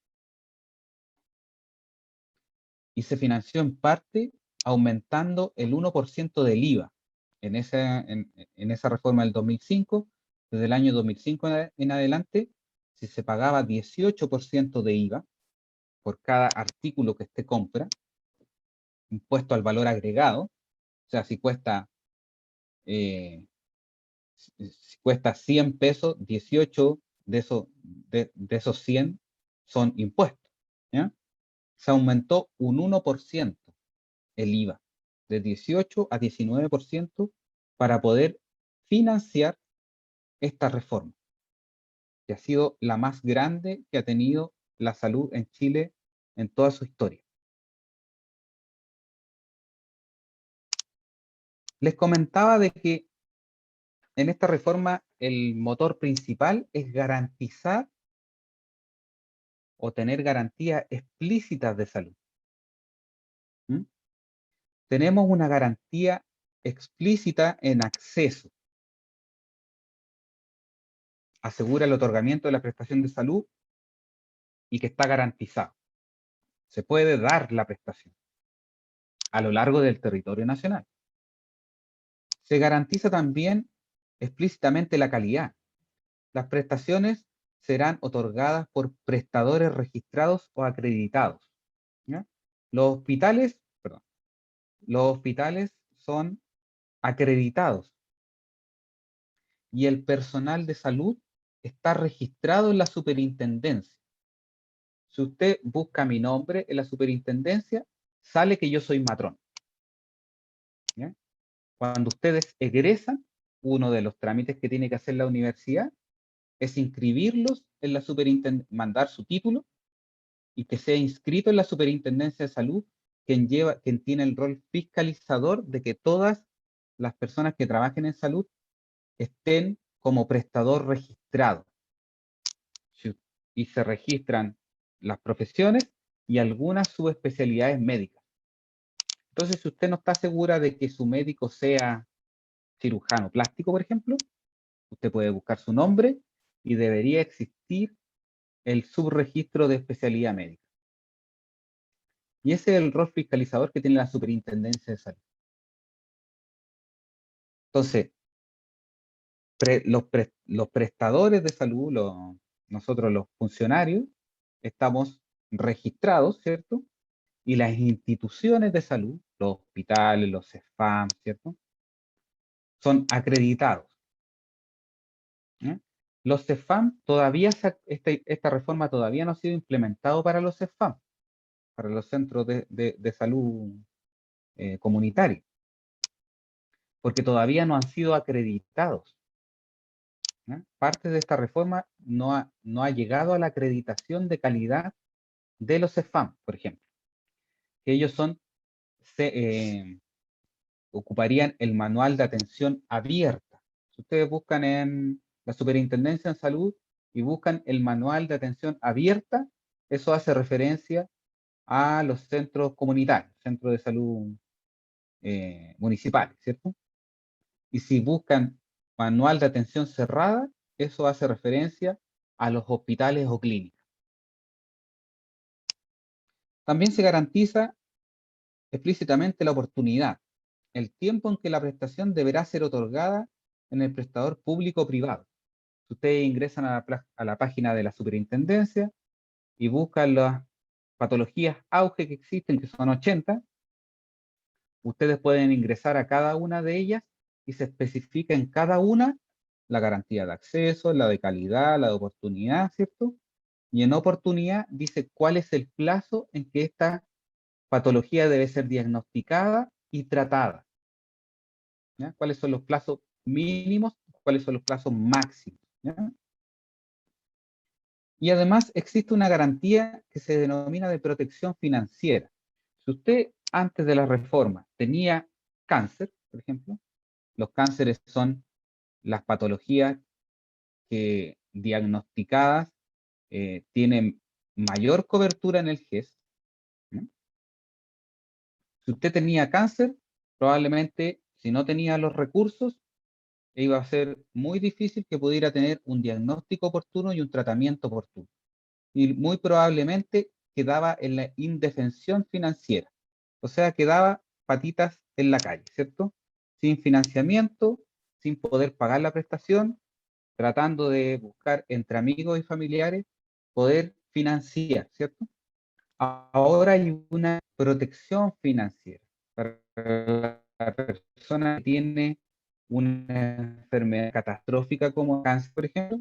y se financió en parte aumentando el 1% del IVA en esa reforma del 2005. Desde el año 2005 en adelante, si se pagaba 18% de IVA por cada artículo que usted compra, impuesto al valor agregado, o sea, eh, si cuesta 100 pesos, 18 de esos 100 son impuestos, ¿ya? Se aumentó un 1% el IVA, de 18 a 19% para poder financiar esta reforma, que ha sido la más grande que ha tenido la salud en Chile en toda su historia. Les comentaba de que en esta reforma el motor principal es garantizar o tener garantías explícitas de salud. ¿Mm? Tenemos una garantía explícita en acceso. Asegura el otorgamiento de la prestación de salud y que está garantizado. Se puede dar la prestación a lo largo del territorio nacional. Se garantiza también explícitamente la calidad. Las prestaciones serán otorgadas por prestadores registrados o acreditados, ¿ya? Los hospitales, perdón, los hospitales son acreditados y el personal de salud está registrado en la superintendencia. Si usted busca mi nombre en la superintendencia, sale que yo soy matrón, ¿ya? Cuando ustedes egresan, uno de los trámites que tiene que hacer la universidad es inscribirlos en la superintendencia, mandar su título y que sea inscrito en la superintendencia de salud, quien tiene el rol fiscalizador de que todas las personas que trabajen en salud estén como prestador registrado. Y se registran las profesiones y algunas subespecialidades médicas. Entonces, si usted no está segura de que su médico sea cirujano plástico, por ejemplo, usted puede buscar su nombre y debería existir el subregistro de especialidad médica. Y ese es el rol fiscalizador que tiene la superintendencia de salud. Entonces, los prestadores de salud, nosotros los funcionarios, estamos registrados, ¿cierto? Y las instituciones de salud, los hospitales, los CEFAM, ¿cierto? Son acreditados, ¿eh? Los CEFAM esta reforma todavía no ha sido implementado para los CEFAM, para los centros de salud comunitarios, porque todavía no han sido acreditados, ¿eh? Parte de esta reforma no ha llegado a la acreditación de calidad de los CEFAM, por ejemplo, que ellos ocuparían el manual de atención abierta. Si ustedes buscan en la Superintendencia en Salud, y buscan el manual de atención abierta, eso hace referencia a los centros comunitarios, centros de salud municipales, ¿cierto? Y si buscan manual de atención cerrada, eso hace referencia a los hospitales o clínicas. También se garantiza explícitamente la oportunidad, el tiempo en que la prestación deberá ser otorgada en el prestador público o privado. Si ustedes ingresan a la página de la superintendencia y buscan las patologías auge que existen, que son 80, ustedes pueden ingresar a cada una de ellas y se especifica en cada una la garantía de acceso, la de calidad, la de oportunidad, ¿cierto? Y en oportunidad dice cuál es el plazo en que esta patología debe ser diagnosticada y tratada, ¿ya? ¿Cuáles son los plazos mínimos? ¿Cuáles son los plazos máximos? ¿Ya? Y además existe una garantía que se denomina de protección financiera. Si usted antes de la reforma tenía cáncer, por ejemplo, los cánceres son las patologías que diagnosticadas tienen mayor cobertura en el GES. ¿No? Si usted tenía cáncer, probablemente si no tenía los recursos, iba a ser muy difícil que pudiera tener un diagnóstico oportuno y un tratamiento oportuno. Y muy probablemente quedaba en la indefensión financiera. O sea, quedaba patitas en la calle, ¿cierto? Sin financiamiento, sin poder pagar la prestación, tratando de buscar entre amigos y familiares poder financiar, ¿cierto? Ahora hay una protección financiera para la persona que tiene una enfermedad catastrófica como cáncer, por ejemplo.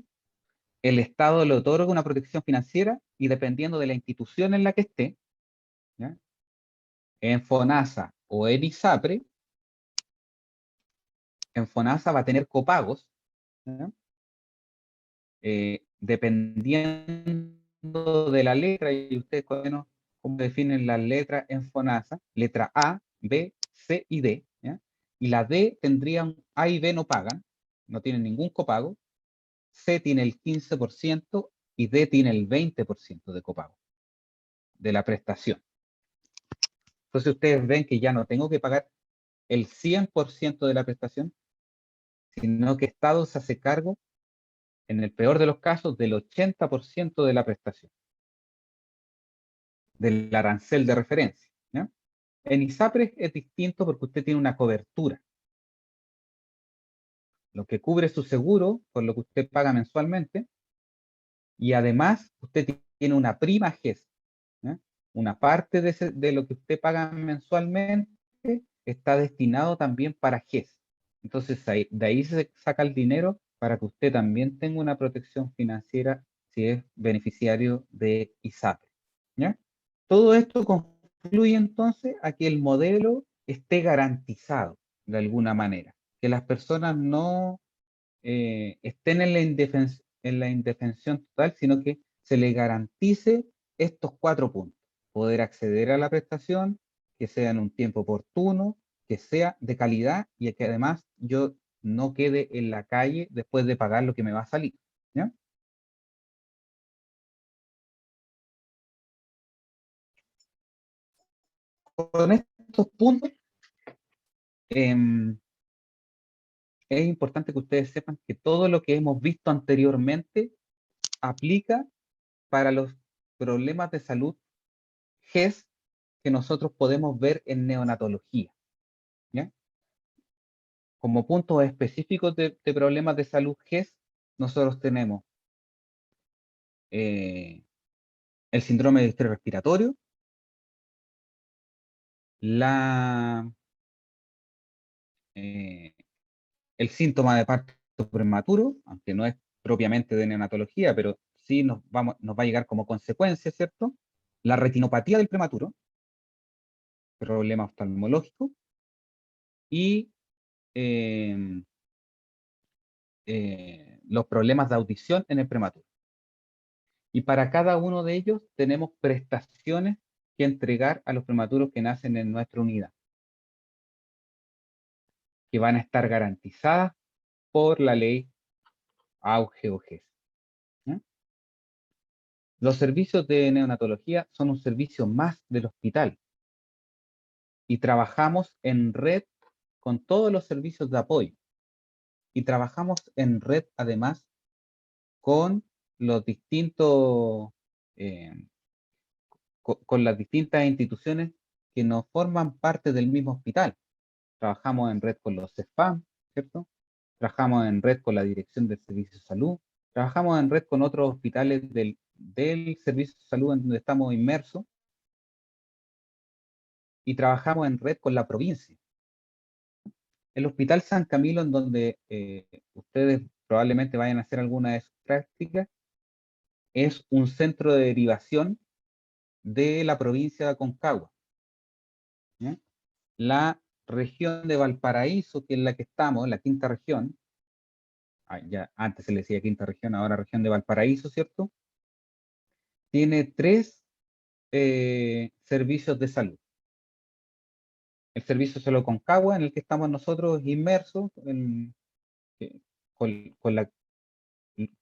El Estado le otorga una protección financiera y dependiendo de la institución en la que esté, ¿ya? En FONASA o en ISAPRE, en FONASA va a tener copagos, ¿ya? Dependiendo de la letra, y ustedes conocen cómo definen las letras en FONASA, letra A, B, C y D, ¿ya? Y la D tendrían, A y B no pagan, no tienen ningún copago, C tiene el 15% y D tiene el 20% de copago de la prestación. Entonces ustedes ven que ya no tengo que pagar el 100% de la prestación, sino que Estado se hace cargo, en el peor de los casos, del 80% de la prestación, del arancel de referencia, ¿ya? En ISAPRES es distinto porque usted tiene una cobertura. Lo que cubre su seguro, por lo que usted paga mensualmente, y además usted tiene una prima GES, ¿ya? Una parte de lo que usted paga mensualmente está destinado también para GES. Entonces de ahí se saca el dinero para que usted también tenga una protección financiera si es beneficiario de ISAPRE, ¿ya? Todo esto confluye entonces a que el modelo esté garantizado de alguna manera, que las personas no estén en la indefensión total, sino que se les garantice estos 4 puntos: poder acceder a la prestación, que sea en un tiempo oportuno, que sea de calidad y que además yo no quede en la calle después de pagar lo que me va a salir, ¿ya? Con estos puntos, em, es importante que ustedes sepan que todo lo que hemos visto anteriormente aplica para los problemas de salud GES que nosotros podemos ver en neonatología, ¿ya? Como puntos específicos de problemas de salud GES, nosotros tenemos eh, el síndrome de estrés respiratorio, la, eh, el síntoma de parto prematuro, aunque no es propiamente de neonatología, pero sí nos va a llegar como consecuencia, ¿cierto? La retinopatía del prematuro, problema oftalmológico, y eh, los problemas de audición en el prematuro. Y para cada uno de ellos tenemos prestaciones que entregar a los prematuros que nacen en nuestra unidad, que van a estar garantizadas por la ley AUGE o GES, ¿ya? Los servicios de neonatología son un servicio más del hospital y trabajamos en red con todos los servicios de apoyo. Y trabajamos en red además con los distintos, eh, con las distintas instituciones que no forman parte del mismo hospital. Trabajamos en red con los CEFAM, ¿cierto? Trabajamos en red con la Dirección del Servicio de Salud, trabajamos en red con otros hospitales del Servicio de Salud en donde estamos inmersos y trabajamos en red con la provincia. El Hospital San Camilo, en donde ustedes probablemente vayan a hacer alguna de sus prácticas, es un centro de derivación de la provincia de Aconcagua, ¿ya? La región de Valparaíso, que es la que estamos, la quinta región, ya antes se le decía quinta región, ahora región de Valparaíso, ¿cierto? Tiene tres servicios de salud. El servicio de salud Aconcagua, en el que estamos nosotros inmersos, eh, con, con la,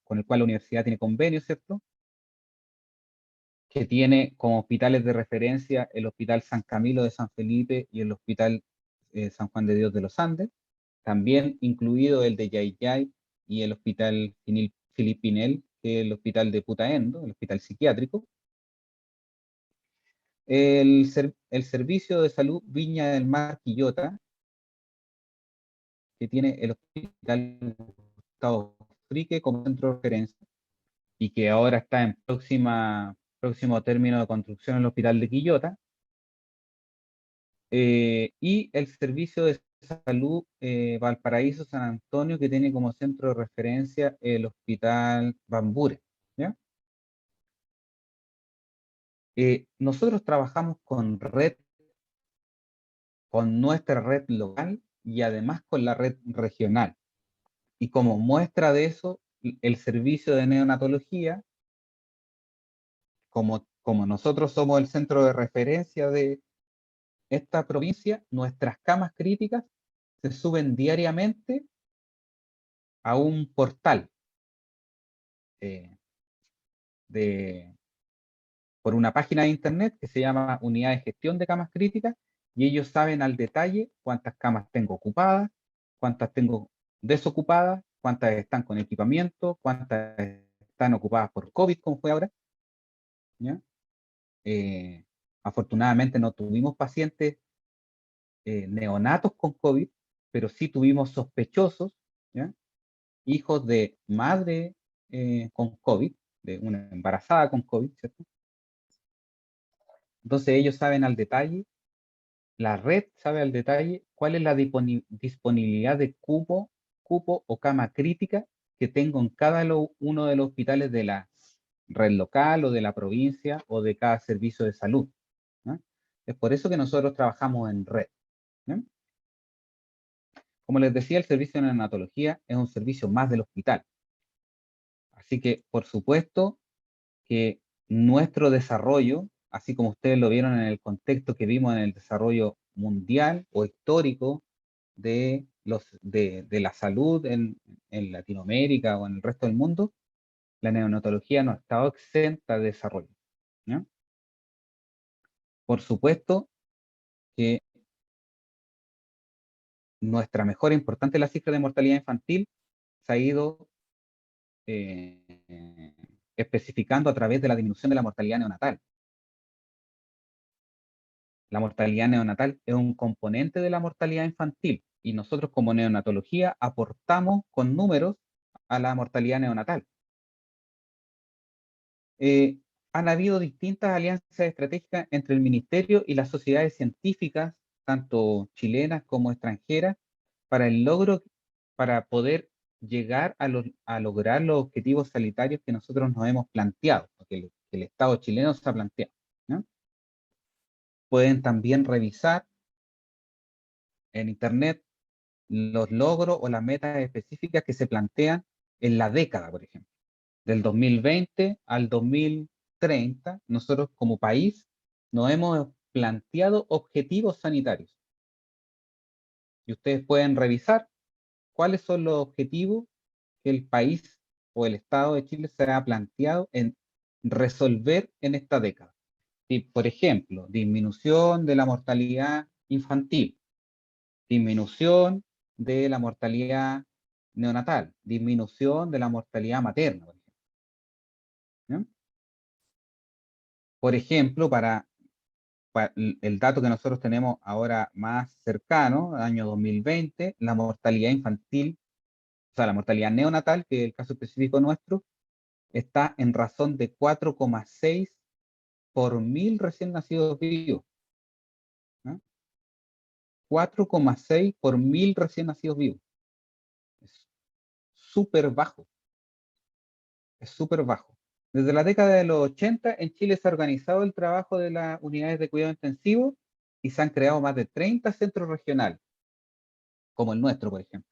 con el cual la universidad tiene convenio, ¿cierto? Que tiene como hospitales de referencia el Hospital San Camilo de San Felipe y el Hospital San Juan de Dios de los Andes, también incluido el de Yayay y el Hospital Filipinel, que es el Hospital de Putaendo, el Hospital Psiquiátrico. El Servicio de Salud Viña del Mar Quillota, que tiene el Hospital Gustavo Frique como centro de referencia y que ahora está en próximo término de construcción en el Hospital de Quillota. Y el Servicio de Salud Valparaíso San Antonio, que tiene como centro de referencia el Hospital Bambure, ¿ya? Nosotros trabajamos con nuestra red local y además con la red regional. Y como muestra de eso, el servicio de neonatología, como nosotros somos el centro de referencia de esta provincia, nuestras camas críticas se suben diariamente a un portal eh, de, por una página de internet que se llama Unidad de Gestión de Camas Críticas, y ellos saben al detalle cuántas camas tengo ocupadas, cuántas tengo desocupadas, cuántas están con equipamiento, cuántas están ocupadas por COVID, como fue ahora, ¿ya? Eh, Afortunadamente no tuvimos pacientes neonatos con COVID, pero sí tuvimos sospechosos, ¿ya? Hijos de madre con COVID, de una embarazada con COVID, ¿cierto? Entonces ellos saben al detalle, la red sabe al detalle cuál es la disponibilidad de cupo o cama crítica que tengo en cada uno de los hospitales de la red local o de la provincia o de cada servicio de salud, ¿no? Es por eso que nosotros trabajamos en red, ¿no? Como les decía, el servicio de neonatología es un servicio más del hospital. Así que, por supuesto, que nuestro desarrollo, así como ustedes lo vieron en el contexto que vimos en el desarrollo mundial o histórico de la salud en Latinoamérica o en el resto del mundo, la neonatología no ha estado exenta de desarrollo, ¿no? Por supuesto que nuestra mejora importante, la cifra de mortalidad infantil, se ha ido eh, especificando a través de la disminución de la mortalidad neonatal. La mortalidad neonatal es un componente de la mortalidad infantil y nosotros como neonatología aportamos con números a la mortalidad neonatal. Eh, Han habido distintas alianzas estratégicas entre el Ministerio y las sociedades científicas, tanto chilenas como extranjeras, para el logro, para poder llegar a lograr los objetivos sanitarios que nosotros nos hemos planteado, que el Estado chileno se ha planteado, ¿no? Pueden también revisar en Internet los logros o las metas específicas que se plantean en la década, por ejemplo. Del 2020 al 2030, nosotros como país nos hemos planteado objetivos sanitarios. Y ustedes pueden revisar cuáles son los objetivos que el país o el Estado de Chile se ha planteado en resolver en esta década. Y, por ejemplo, disminución de la mortalidad infantil, disminución de la mortalidad neonatal, disminución de la mortalidad materna, por ejemplo. ¿Ya? Por ejemplo, para el dato que nosotros tenemos ahora más cercano, año 2020, la mortalidad infantil, o sea, la mortalidad neonatal, que es el caso específico nuestro, está en razón de 4,6 por 1000 recién nacidos vivos. ¿No? 4,6 por 1000 recién nacidos vivos. Es súper bajo. Es súper bajo. Desde la década de los 80 en Chile se ha organizado el trabajo de las unidades de cuidado intensivo y se han creado más de 30 centros regionales, como el nuestro, por ejemplo.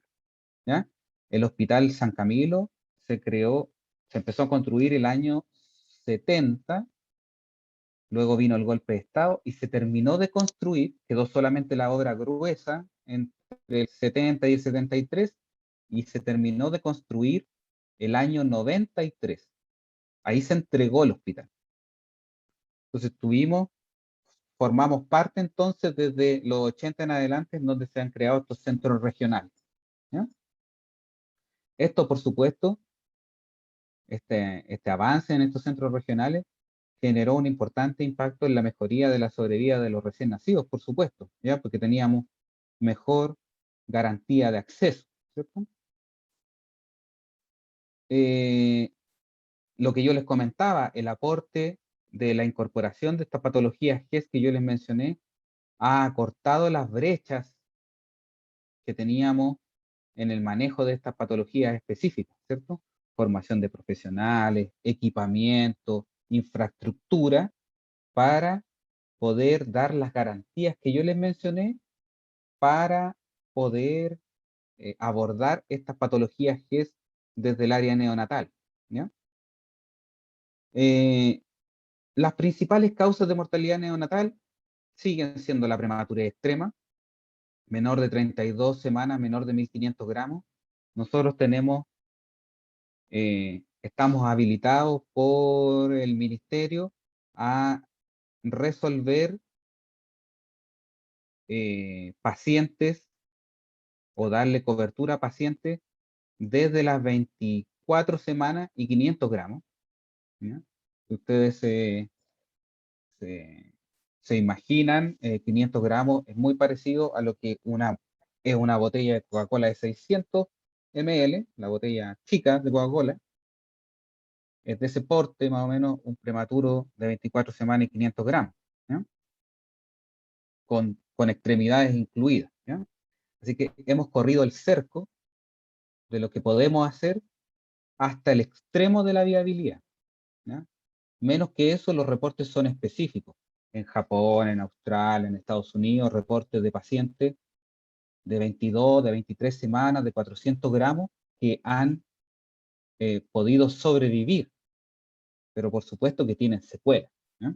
¿Ya? El Hospital San Camilo se empezó a construir el año 70, luego vino el golpe de Estado y se terminó de construir, quedó solamente la obra gruesa entre el 70 y el 73, y se terminó de construir el año 93. Ahí se entregó el hospital. Entonces formamos parte entonces desde los 80 en adelante, en donde se han creado estos centros regionales. ¿Ya? Esto, por supuesto, este avance en estos centros regionales generó un importante impacto en la mejoría de la sobrevida de los recién nacidos, por supuesto, ¿ya? Porque teníamos mejor garantía de acceso, ¿cierto? Eh, lo que yo les comentaba, el aporte de la incorporación de estas patologías GES que yo les mencioné, ha acortado las brechas que teníamos en el manejo de estas patologías específicas, ¿cierto? Formación de profesionales, equipamiento, infraestructura, para poder dar las garantías que yo les mencioné para poder abordar estas patologías GES desde el área neonatal. ¿Ya? Eh, las principales causas de mortalidad neonatal siguen siendo la prematurez extrema, menor de 32 semanas, menor de 1500 gramos. Nosotros estamos habilitados por el ministerio a resolver pacientes o darle cobertura a pacientes desde las 24 semanas y 500 gramos. ¿Ya? Ustedes se, se imaginan, 500 gramos es muy parecido a lo que es una botella de Coca-Cola de 600 ml, la botella chica de Coca-Cola, es de ese porte más o menos un prematuro de 24 semanas y 500 gramos, ¿ya? Con extremidades incluidas. ¿Ya? Así que hemos corrido el cerco de lo que podemos hacer hasta el extremo de la viabilidad. ¿Ya? Menos que eso, los reportes son específicos. En Japón, en Australia, en Estados Unidos, reportes de pacientes de 22, de 23 semanas, de 400 gramos, que han podido sobrevivir, pero por supuesto que tienen secuelas. ¿Ya?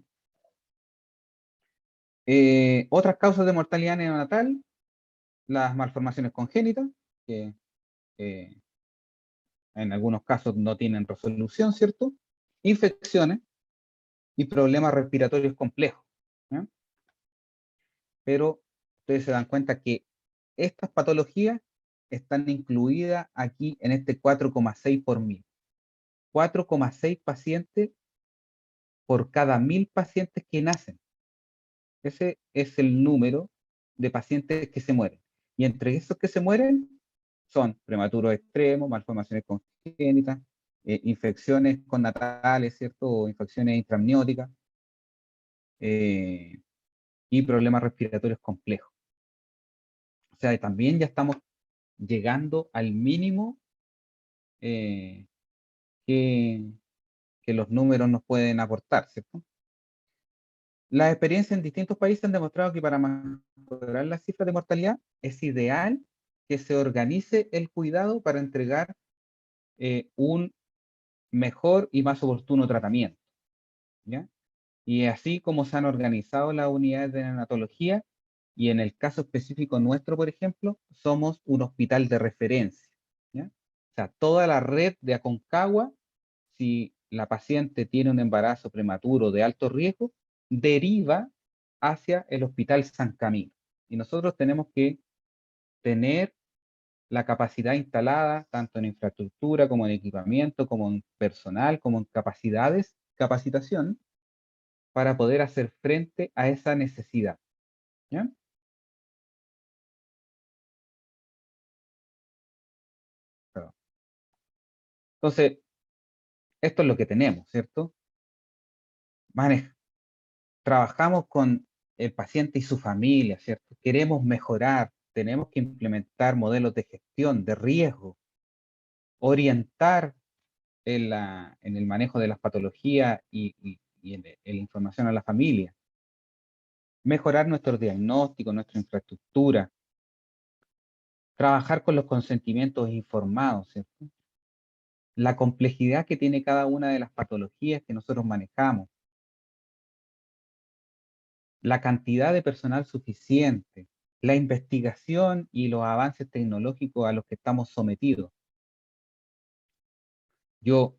Otras causas de mortalidad neonatal, las malformaciones congénitas, que eh, en algunos casos no tienen resolución, ¿cierto? Infecciones y problemas respiratorios complejos. ¿Ya? Pero ustedes se dan cuenta que estas patologías están incluidas aquí en este 4,6 por 1000. 4,6 pacientes por cada 1000 pacientes que nacen. Ese es el número de pacientes que se mueren. Y entre esos que se mueren son prematuros extremos, malformaciones congénitas, infecciones connatales, ¿cierto? O infecciones intramnióticas, y problemas respiratorios complejos. O sea, también ya estamos llegando al mínimo eh, que, que los números nos pueden aportar, ¿cierto? Las experiencias en distintos países han demostrado que para mejorar las cifras de mortalidad es ideal que se organice el cuidado para entregar un mejor y más oportuno tratamiento. ¿Ya? Y así como se han organizado las unidades de neonatología, y en el caso específico nuestro, por ejemplo, somos un hospital de referencia. ¿Ya? O sea, toda la red de Aconcagua, si la paciente tiene un embarazo prematuro de alto riesgo, deriva hacia el Hospital San Camilo. Y nosotros tenemos que tener la capacidad instalada, tanto en infraestructura, como en equipamiento, como en personal, como en capacidades, capacitación, para poder hacer frente a esa necesidad. ¿Ya? Claro. Entonces, esto es lo que tenemos, ¿cierto? Trabajamos con el paciente y su familia, ¿cierto? Queremos mejorar, tenemos que implementar modelos de gestión, de riesgo, orientar en el manejo de las patologías y en la información a la familia, mejorar nuestro diagnóstico, nuestra infraestructura, trabajar con los consentimientos informados, ¿cierto? La complejidad que tiene cada una de las patologías que nosotros manejamos, la cantidad de personal suficiente, la investigación y los avances tecnológicos a los que estamos sometidos. Yo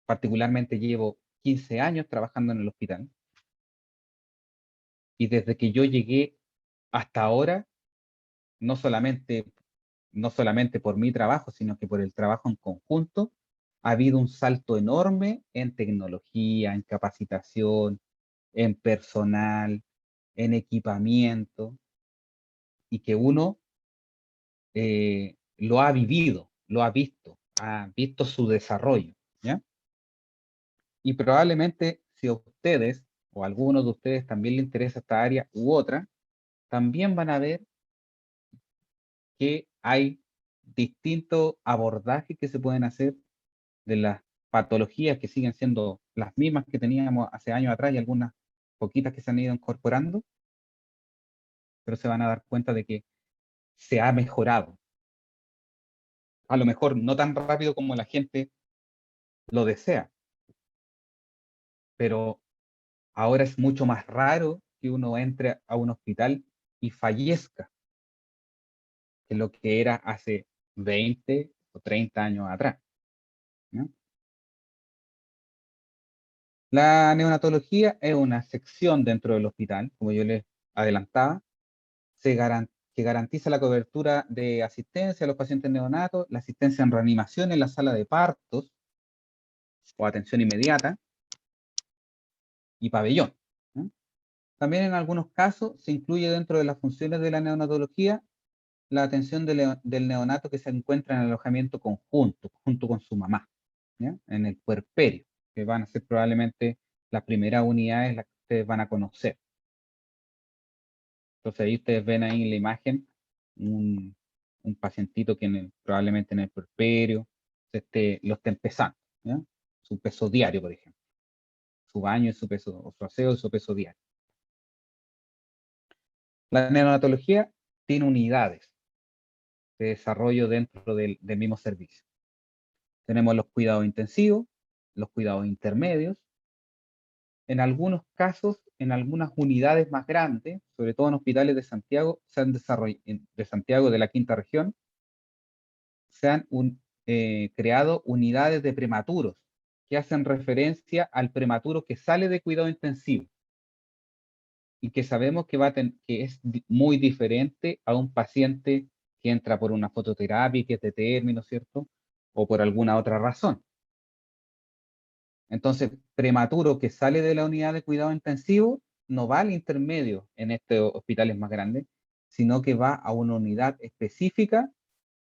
particularmente llevo 15 años trabajando en el hospital y desde que yo llegué hasta ahora, no solamente, no solamente por mi trabajo, sino que por el trabajo en conjunto, ha habido un salto enorme en tecnología, en capacitación, en personal, en equipamiento, y que uno lo ha vivido, lo ha visto su desarrollo, ¿ya? Y probablemente si a ustedes o a algunos de ustedes también le interesa esta área u otra, también van a ver que hay distintos abordajes que se pueden hacer de las patologías que siguen siendo las mismas que teníamos hace años atrás y algunas poquitas que se han ido incorporando, pero se van a dar cuenta de que se ha mejorado. A lo mejor no tan rápido como la gente lo desea, pero ahora es mucho más raro que uno entre a un hospital y fallezca que lo que era hace 20 o 30 años atrás, ¿no? La neonatología es una sección dentro del hospital, como yo les adelantaba, que garantiza la cobertura de asistencia a los pacientes neonatos, la asistencia en reanimación en la sala de partos o atención inmediata y pabellón, ¿no? También en algunos casos se incluye dentro de las funciones de la neonatología la atención del neonato que se encuentra en alojamiento conjunto, junto con su mamá, ¿ya? En el puerperio, que van a ser probablemente las primeras unidades las que ustedes van a conocer. Entonces ahí ustedes ven ahí en la imagen un, un pacientito que probablemente en el puerperio lo esté empezando, ¿ya? Su peso diario, por ejemplo. Su baño y su peso, o su aseo y su peso diario. La neonatología tiene unidades de desarrollo dentro del mismo servicio. Tenemos los cuidados intensivos, los cuidados intermedios. En algunos casos, en algunas unidades más grandes, sobre todo en hospitales de Santiago, se han desarrollado, de Santiago de la quinta región, se han creado unidades de prematuros que hacen referencia al prematuro que sale de cuidado intensivo y que sabemos que, que es muy diferente a un paciente que entra por una fototerapia, que es de término, ¿cierto? O por alguna otra razón. Entonces, prematuro que sale de la unidad de cuidado intensivo no va al intermedio en estos hospitales más grandes, sino que va a una unidad específica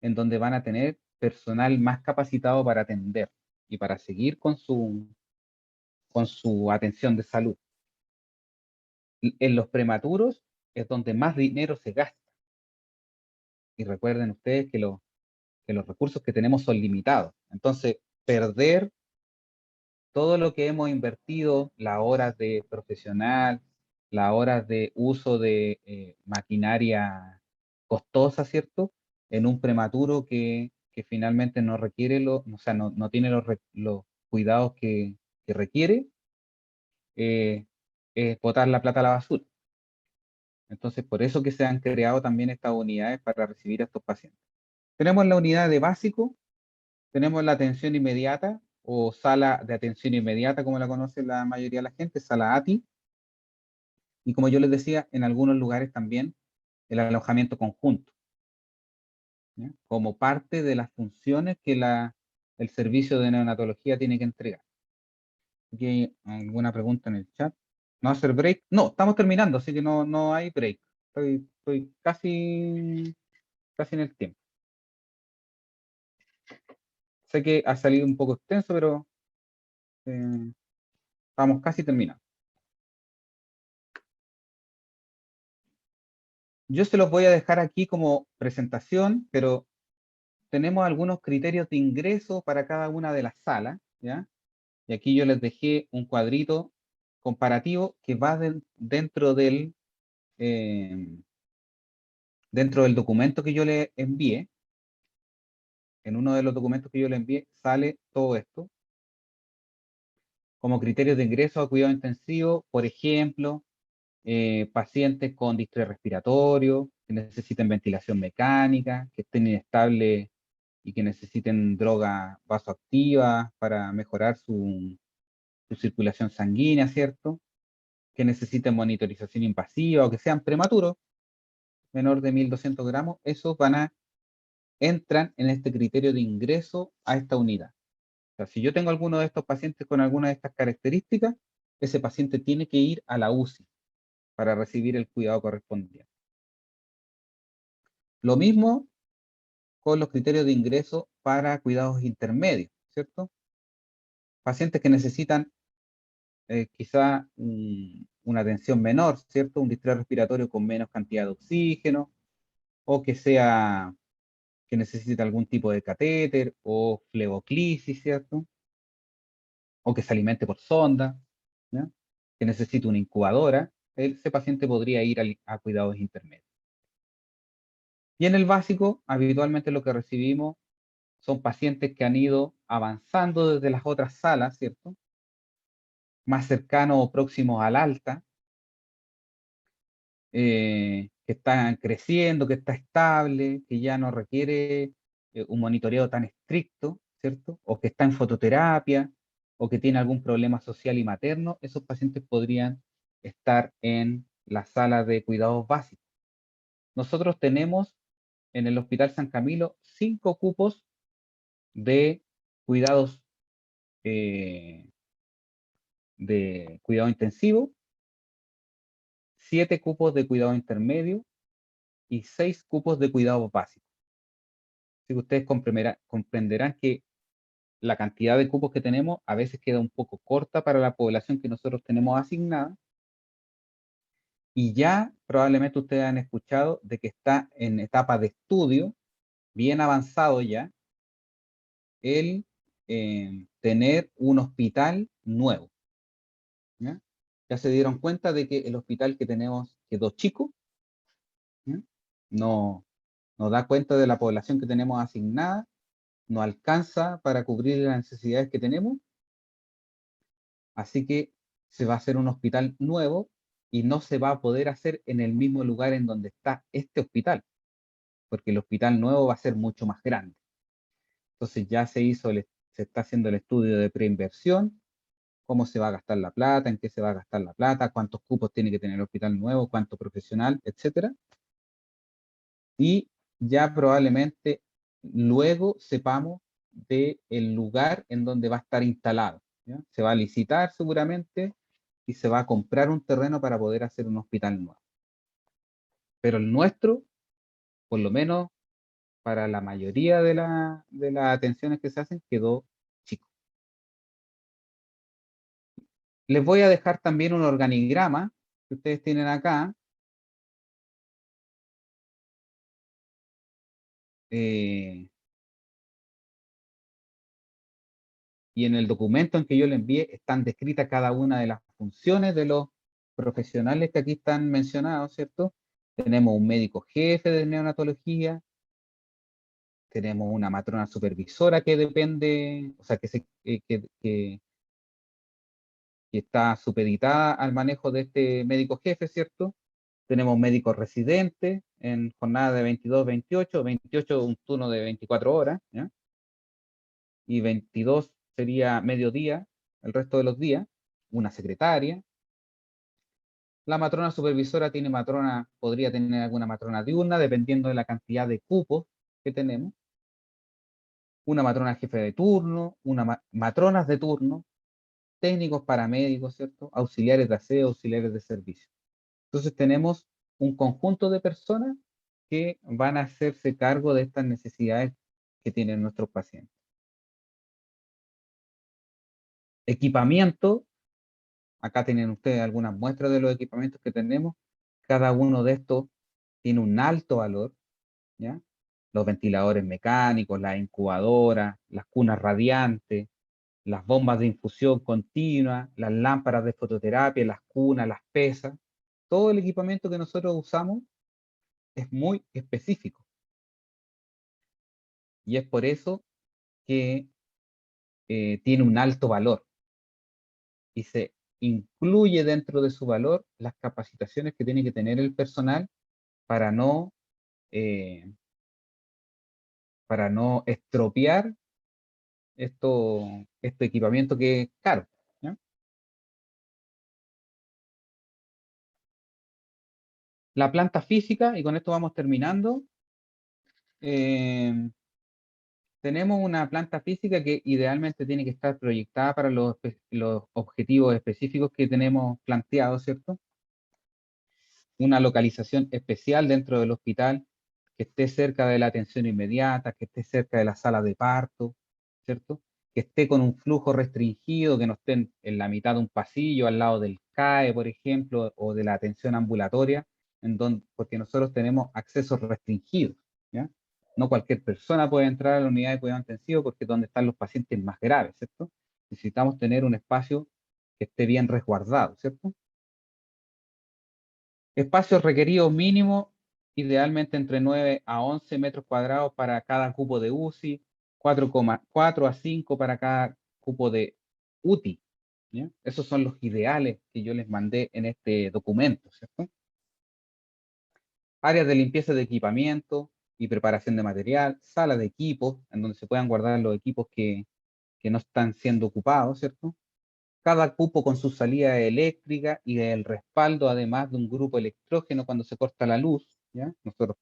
en donde van a tener personal más capacitado para atender y para seguir con su atención de salud. En los prematuros es donde más dinero se gasta. Y recuerden ustedes que los recursos que tenemos son limitados. Entonces, perder todo lo que hemos invertido, las horas de profesional, las horas de uso de maquinaria costosa, ¿cierto? En un prematuro que finalmente no requiere, o sea, no tiene los cuidados que requiere, es botar la plata a la basura. Entonces, por eso que se han creado también estas unidades para recibir a estos pacientes. Tenemos la unidad de básico, tenemos la atención inmediata o sala de atención inmediata, como la conoce la mayoría de la gente, sala ATI, y como yo les decía, en algunos lugares también el alojamiento conjunto, ¿ya? Como parte de las funciones que el servicio de neonatología tiene que entregar. ¿Aquí hay alguna pregunta en el chat? ¿No hacer break? No, estamos terminando, así que no hay break. Estoy casi en el tiempo. Sé que ha salido un poco extenso, pero estamos casi terminando. Yo se los voy a dejar aquí como presentación, pero tenemos algunos criterios de ingreso para cada una de las salas, ¿ya? Y aquí yo les dejé un cuadrito comparativo que va eh, dentro del documento que yo le envié. En uno de los documentos que yo le envié sale todo esto como criterios de ingreso a cuidado intensivo, por ejemplo, pacientes con distrés respiratorio, que necesiten ventilación mecánica, que estén inestables y que necesiten droga vasoactiva para mejorar su circulación sanguínea, ¿cierto? Que necesiten monitorización invasiva o que sean prematuros, menor de 1.200 gramos, esos entran en este criterio de ingreso a esta unidad. O sea, si yo tengo alguno de estos pacientes con alguna de estas características, ese paciente tiene que ir a la UCI para recibir el cuidado correspondiente. Lo mismo con los criterios de ingreso para cuidados intermedios, ¿cierto? Pacientes que necesitan quizá una atención menor, ¿cierto? Un distrés respiratorio con menos cantidad de oxígeno, o que necesita algún tipo de catéter o fleboclisis, ¿cierto? O que se alimente por sonda, ¿ya? Que necesita una incubadora, ese paciente podría ir a cuidados intermedios. Y en el básico, habitualmente lo que recibimos son pacientes que han ido avanzando desde las otras salas, ¿cierto? Más cercanos o próximos al alta, que están creciendo, que está estable, que ya no requiere un monitoreo tan estricto, ¿cierto? O que está en fototerapia, o que tiene algún problema social y materno, esos pacientes podrían estar en la sala de cuidados básicos. Nosotros tenemos en el Hospital San Camilo 5 cupos de cuidados de cuidado intensivo, 7 cupos de cuidado intermedio y 6 cupos de cuidado básico. Así que ustedes comprenderán que la cantidad de cupos que tenemos a veces queda un poco corta para la población que nosotros tenemos asignada. Y ya probablemente ustedes han escuchado de que está en etapa de estudio, bien avanzado ya, el tener un hospital nuevo, ¿ya? Ya se dieron cuenta de que el hospital que tenemos quedó chico, ¿ya? No, no da cuenta de la población que tenemos asignada, no alcanza para cubrir las necesidades que tenemos, así que se va a hacer un hospital nuevo y no se va a poder hacer en el mismo lugar en donde está este hospital, porque el hospital nuevo va a ser mucho más grande. Entonces ya se está haciendo el estudio de preinversión, cómo se va a gastar la plata, en qué se va a gastar la plata, cuántos cupos tiene que tener el hospital nuevo, cuánto profesional, etcétera. Y ya probablemente luego sepamos del lugar en donde va a estar instalado, ¿ya? Se va a licitar seguramente y se va a comprar un terreno para poder hacer un hospital nuevo. Pero el nuestro, por lo menos para la mayoría de las atenciones que se hacen, quedó chico. Les voy a dejar también un organigrama que ustedes tienen acá. Y en el documento en que yo le envié están descritas cada una de las funciones de los profesionales que aquí están mencionados, ¿cierto? Tenemos un médico jefe de neonatología, tenemos una matrona supervisora que depende, o sea, que está supeditada al manejo de este médico jefe, ¿cierto? Tenemos médicos residentes en jornada de 22-28, 28 un turno de 24 horas, ¿ya? Y 22 sería mediodía, el resto de los días, una secretaria. La matrona supervisora podría tener alguna matrona diurna, dependiendo de la cantidad de cupos que tenemos. Una matrona jefe de turno, matronas de turno, técnicos paramédicos, ¿cierto? Auxiliares de aseo, auxiliares de servicio. Entonces tenemos un conjunto de personas que van a hacerse cargo de estas necesidades que tienen nuestros pacientes. Equipamiento, acá tienen ustedes algunas muestras de los equipamientos que tenemos. Cada uno de estos tiene un alto valor, ¿ya? Los ventiladores mecánicos, las incubadoras, las cunas radiantes, las bombas de infusión continua, las lámparas de fototerapia, las cunas, las pesas. Todo el equipamiento que nosotros usamos es muy específico. Y es por eso que tiene un alto valor y se incluye dentro de su valor las capacitaciones que tiene que tener el personal para no, eh, para no estropear este equipamiento que es caro, ¿ya? La planta física, y con esto vamos terminando, eh, tenemos una planta física que idealmente tiene que estar proyectada para los objetivos específicos que tenemos planteados, ¿cierto? Una localización especial dentro del hospital, que esté cerca de la atención inmediata, que esté cerca de la sala de parto, ¿cierto? Que esté con un flujo restringido, que no esté en la mitad de un pasillo, al lado del CAE, por ejemplo, o de la atención ambulatoria, porque nosotros tenemos accesos restringidos, ¿ya? No cualquier persona puede entrar a la unidad de cuidado intensivo porque es donde están los pacientes más graves, ¿cierto? Necesitamos tener un espacio que esté bien resguardado, ¿cierto? Espacios requeridos mínimo, idealmente entre 9 a 11 metros cuadrados para cada cupo de UCI, 4,4 a 5 para cada cupo de UTI, ¿ya? Esos son los ideales que yo les mandé en este documento, ¿cierto? Áreas de limpieza de equipamiento y preparación de material, sala de equipos, en donde se puedan guardar los equipos que no están siendo ocupados, ¿cierto? Cada cupo con su salida eléctrica y el respaldo, además de un grupo electrógeno cuando se corta la luz, ¿ya? Nosotros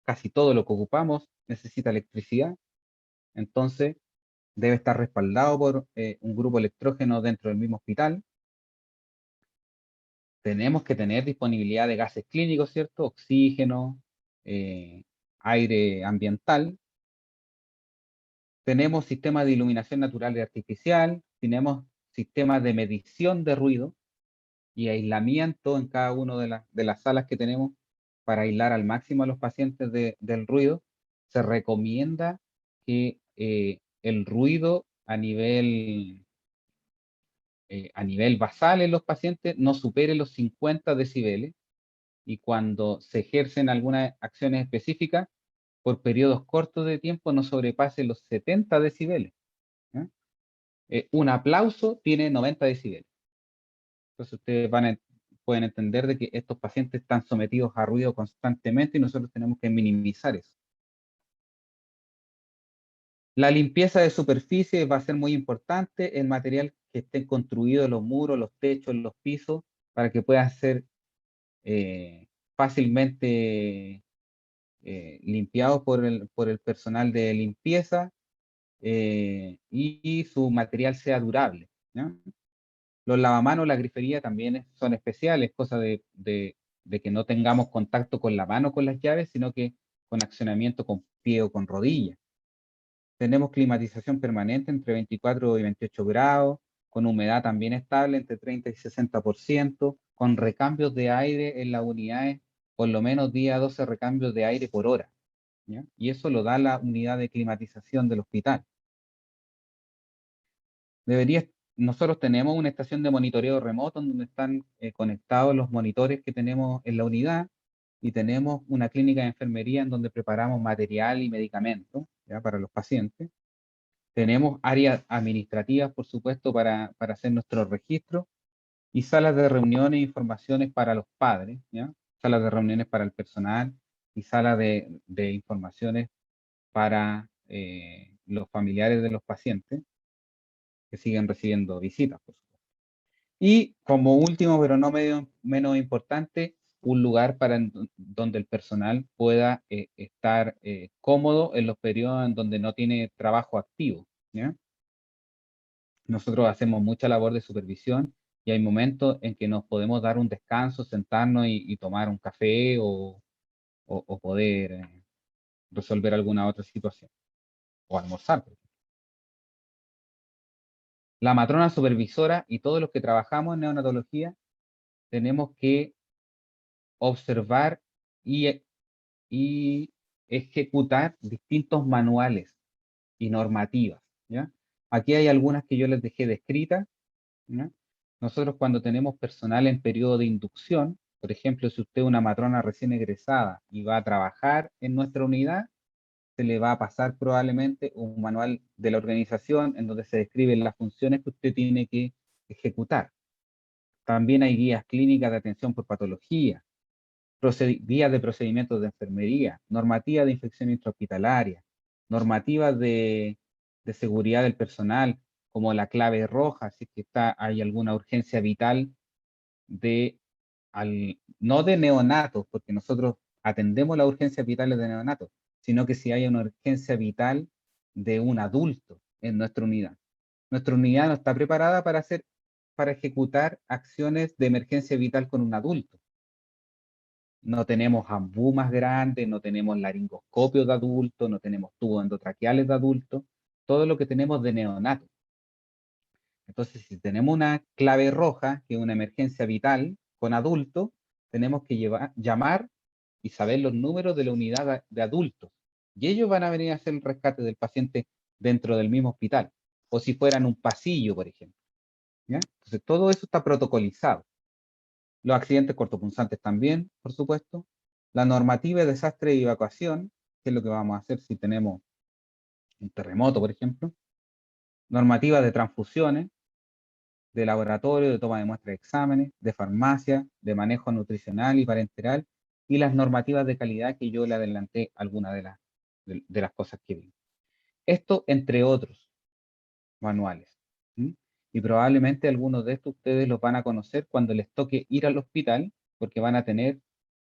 casi todo lo que ocupamos necesita electricidad, entonces debe estar respaldado por un grupo electrógeno dentro del mismo hospital. Tenemos que tener disponibilidad de gases clínicos, ¿cierto? Oxígeno, eh, aire ambiental. Tenemos sistemas de iluminación natural y artificial, tenemos sistemas de medición de ruido y aislamiento en cada una de las salas que tenemos para aislar al máximo a los pacientes del ruido. Se recomienda que el ruido a nivel basal en los pacientes no supere los 50 decibeles y cuando se ejercen algunas acciones específicas, por periodos cortos de tiempo no sobrepase los 70 decibeles. ¿Ya? Un aplauso tiene 90 decibeles. Entonces ustedes pueden entender de que estos pacientes están sometidos a ruido constantemente y nosotros tenemos que minimizar eso. La limpieza de superficie va a ser muy importante, el material que estén construidos, los muros, los techos, los pisos, para que puedan ser fácilmente limpiados por el personal de limpieza y su material sea durable, ¿no? Los lavamanos, la grifería también son especiales, cosa de que no tengamos contacto con la mano con las llaves, sino que con accionamiento con pie o con rodilla. Tenemos climatización permanente entre 24 y 28 grados, con humedad también estable entre 30 y 60%, con recambios de aire en las unidades, por lo menos día 12 recambios de aire por hora, ¿ya? Y eso lo da la unidad de climatización del hospital. Debería, nosotros tenemos una estación de monitoreo remoto en donde están conectados los monitores que tenemos en la unidad y tenemos una clínica de enfermería en donde preparamos material y medicamentos, ¿ya? Para los pacientes. Tenemos áreas administrativas, por supuesto, para hacer nuestros registros y salas de reuniones e informaciones para los padres, ¿ya? Salas de reuniones para el personal y salas de informaciones para los familiares de los pacientes. que siguen recibiendo visitas, por supuesto. Y como último, pero no menos importante, un lugar donde el personal pueda estar cómodo en los periodos en donde no tiene trabajo activo, ¿ya? Nosotros hacemos mucha labor de supervisión y hay momentos en que nos podemos dar un descanso, sentarnos y tomar un café o poder resolver alguna otra situación o almorzar. La matrona supervisora y todos los que trabajamos en neonatología tenemos que observar y ejecutar distintos manuales y normativas, ¿ya? Aquí hay algunas que yo les dejé descritas, ¿ya? Nosotros cuando tenemos personal en periodo de inducción, por ejemplo, si usted es una matrona recién egresada y va a trabajar en nuestra unidad, se le va a pasar probablemente un manual de la organización en donde se describen las funciones que usted tiene que ejecutar. También hay guías clínicas de atención por patología, guías de procedimientos de enfermería, normativa de infección intrahospitalaria, normativas de seguridad del personal, como la clave roja, si es que hay alguna urgencia vital no de neonatos, porque nosotros atendemos las urgencias vitales de neonatos, sino que si hay una urgencia vital de un adulto en nuestra unidad. Nuestra unidad no está preparada para ejecutar acciones de emergencia vital con un adulto. No tenemos ambú más grandes, no tenemos laringoscopios de adultos, no tenemos tubos endotraqueales de adultos, todo lo que tenemos de neonato. Entonces, si tenemos una clave roja, que es una emergencia vital con adultos, tenemos que llamar y saber los números de la unidad de adultos. Y ellos van a venir a hacer el rescate del paciente dentro del mismo hospital. O si fueran un pasillo, por ejemplo. ¿Ya? Entonces, todo eso está protocolizado. Los accidentes cortopunzantes también, por supuesto. La normativa de desastre y evacuación, que es lo que vamos a hacer si tenemos un terremoto, por ejemplo. Normativa de transfusiones, de laboratorio, de toma de muestras de exámenes, de farmacia, de manejo nutricional y parenteral, y las normativas de calidad que yo le adelanté algunas de las cosas que vi. Esto entre otros manuales. ¿Sí? Y probablemente algunos de estos ustedes los van a conocer cuando les toque ir al hospital, porque van a tener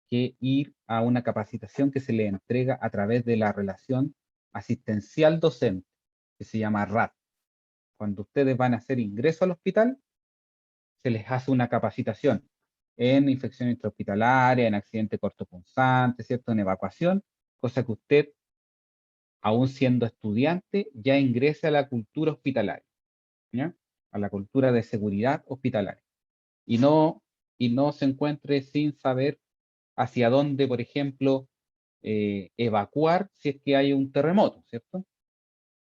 que ir a una capacitación que se les entrega a través de la relación asistencial docente, que se llama RAT. Cuando ustedes van a hacer ingreso al hospital, se les hace una capacitación en infección intrahospitalaria, en accidente cortopunzante, ¿cierto? En evacuación, cosa que usted, aún siendo estudiante, ya ingrese a la cultura hospitalaria, ¿ya? A la cultura de seguridad hospitalaria. Y no se encuentre sin saber hacia dónde, por ejemplo, evacuar si es que hay un terremoto, ¿cierto?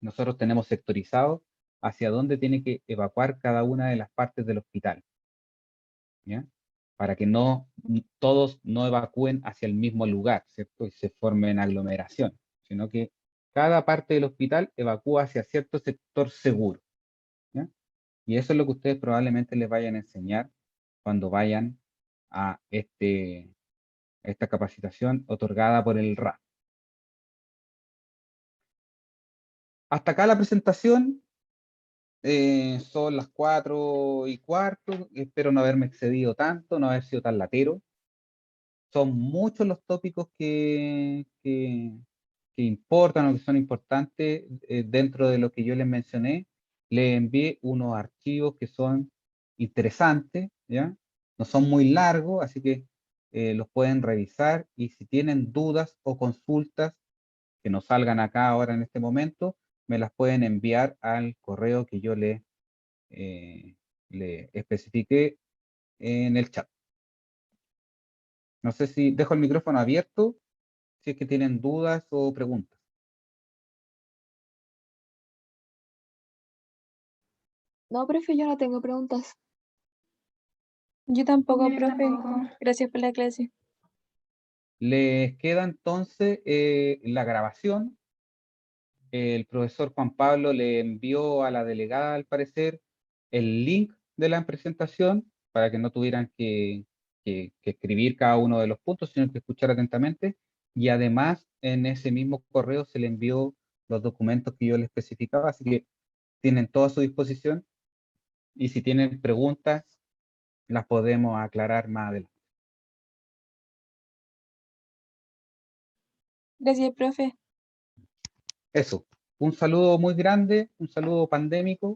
Nosotros tenemos sectorizado hacia dónde tiene que evacuar cada una de las partes del hospital, ¿ya? Para que todos no evacúen hacia el mismo lugar, ¿cierto? Y se formen aglomeración, sino que cada parte del hospital evacúa hacia cierto sector seguro, ¿ya? Y eso es lo que ustedes probablemente les vayan a enseñar cuando vayan a esta capacitación otorgada por el RA. Hasta acá la presentación. Son las 4:15. Espero no haberme excedido tanto, no haber sido tan latero. Son muchos los tópicos que importan o que son importantes dentro de lo que yo les mencioné. Les envié unos archivos que son interesantes, ¿ya? No son muy largos, así que los pueden revisar y si tienen dudas o consultas que nos salgan acá ahora en este momento, me las pueden enviar al correo que yo le especifiqué en el chat. No sé si dejo el micrófono abierto, si es que tienen dudas o preguntas. No, profe, yo no tengo preguntas. Yo tampoco, profe. Gracias por la clase. Les queda entonces la grabación. El profesor Juan Pablo le envió a la delegada, al parecer, el link de la presentación para que no tuvieran que escribir cada uno de los puntos, sino que escuchar atentamente. Y además, en ese mismo correo se le envió los documentos que yo le especificaba, así que tienen todo a su disposición y si tienen preguntas, las podemos aclarar más adelante. Gracias, profe. Eso, un saludo muy grande, un saludo pandémico.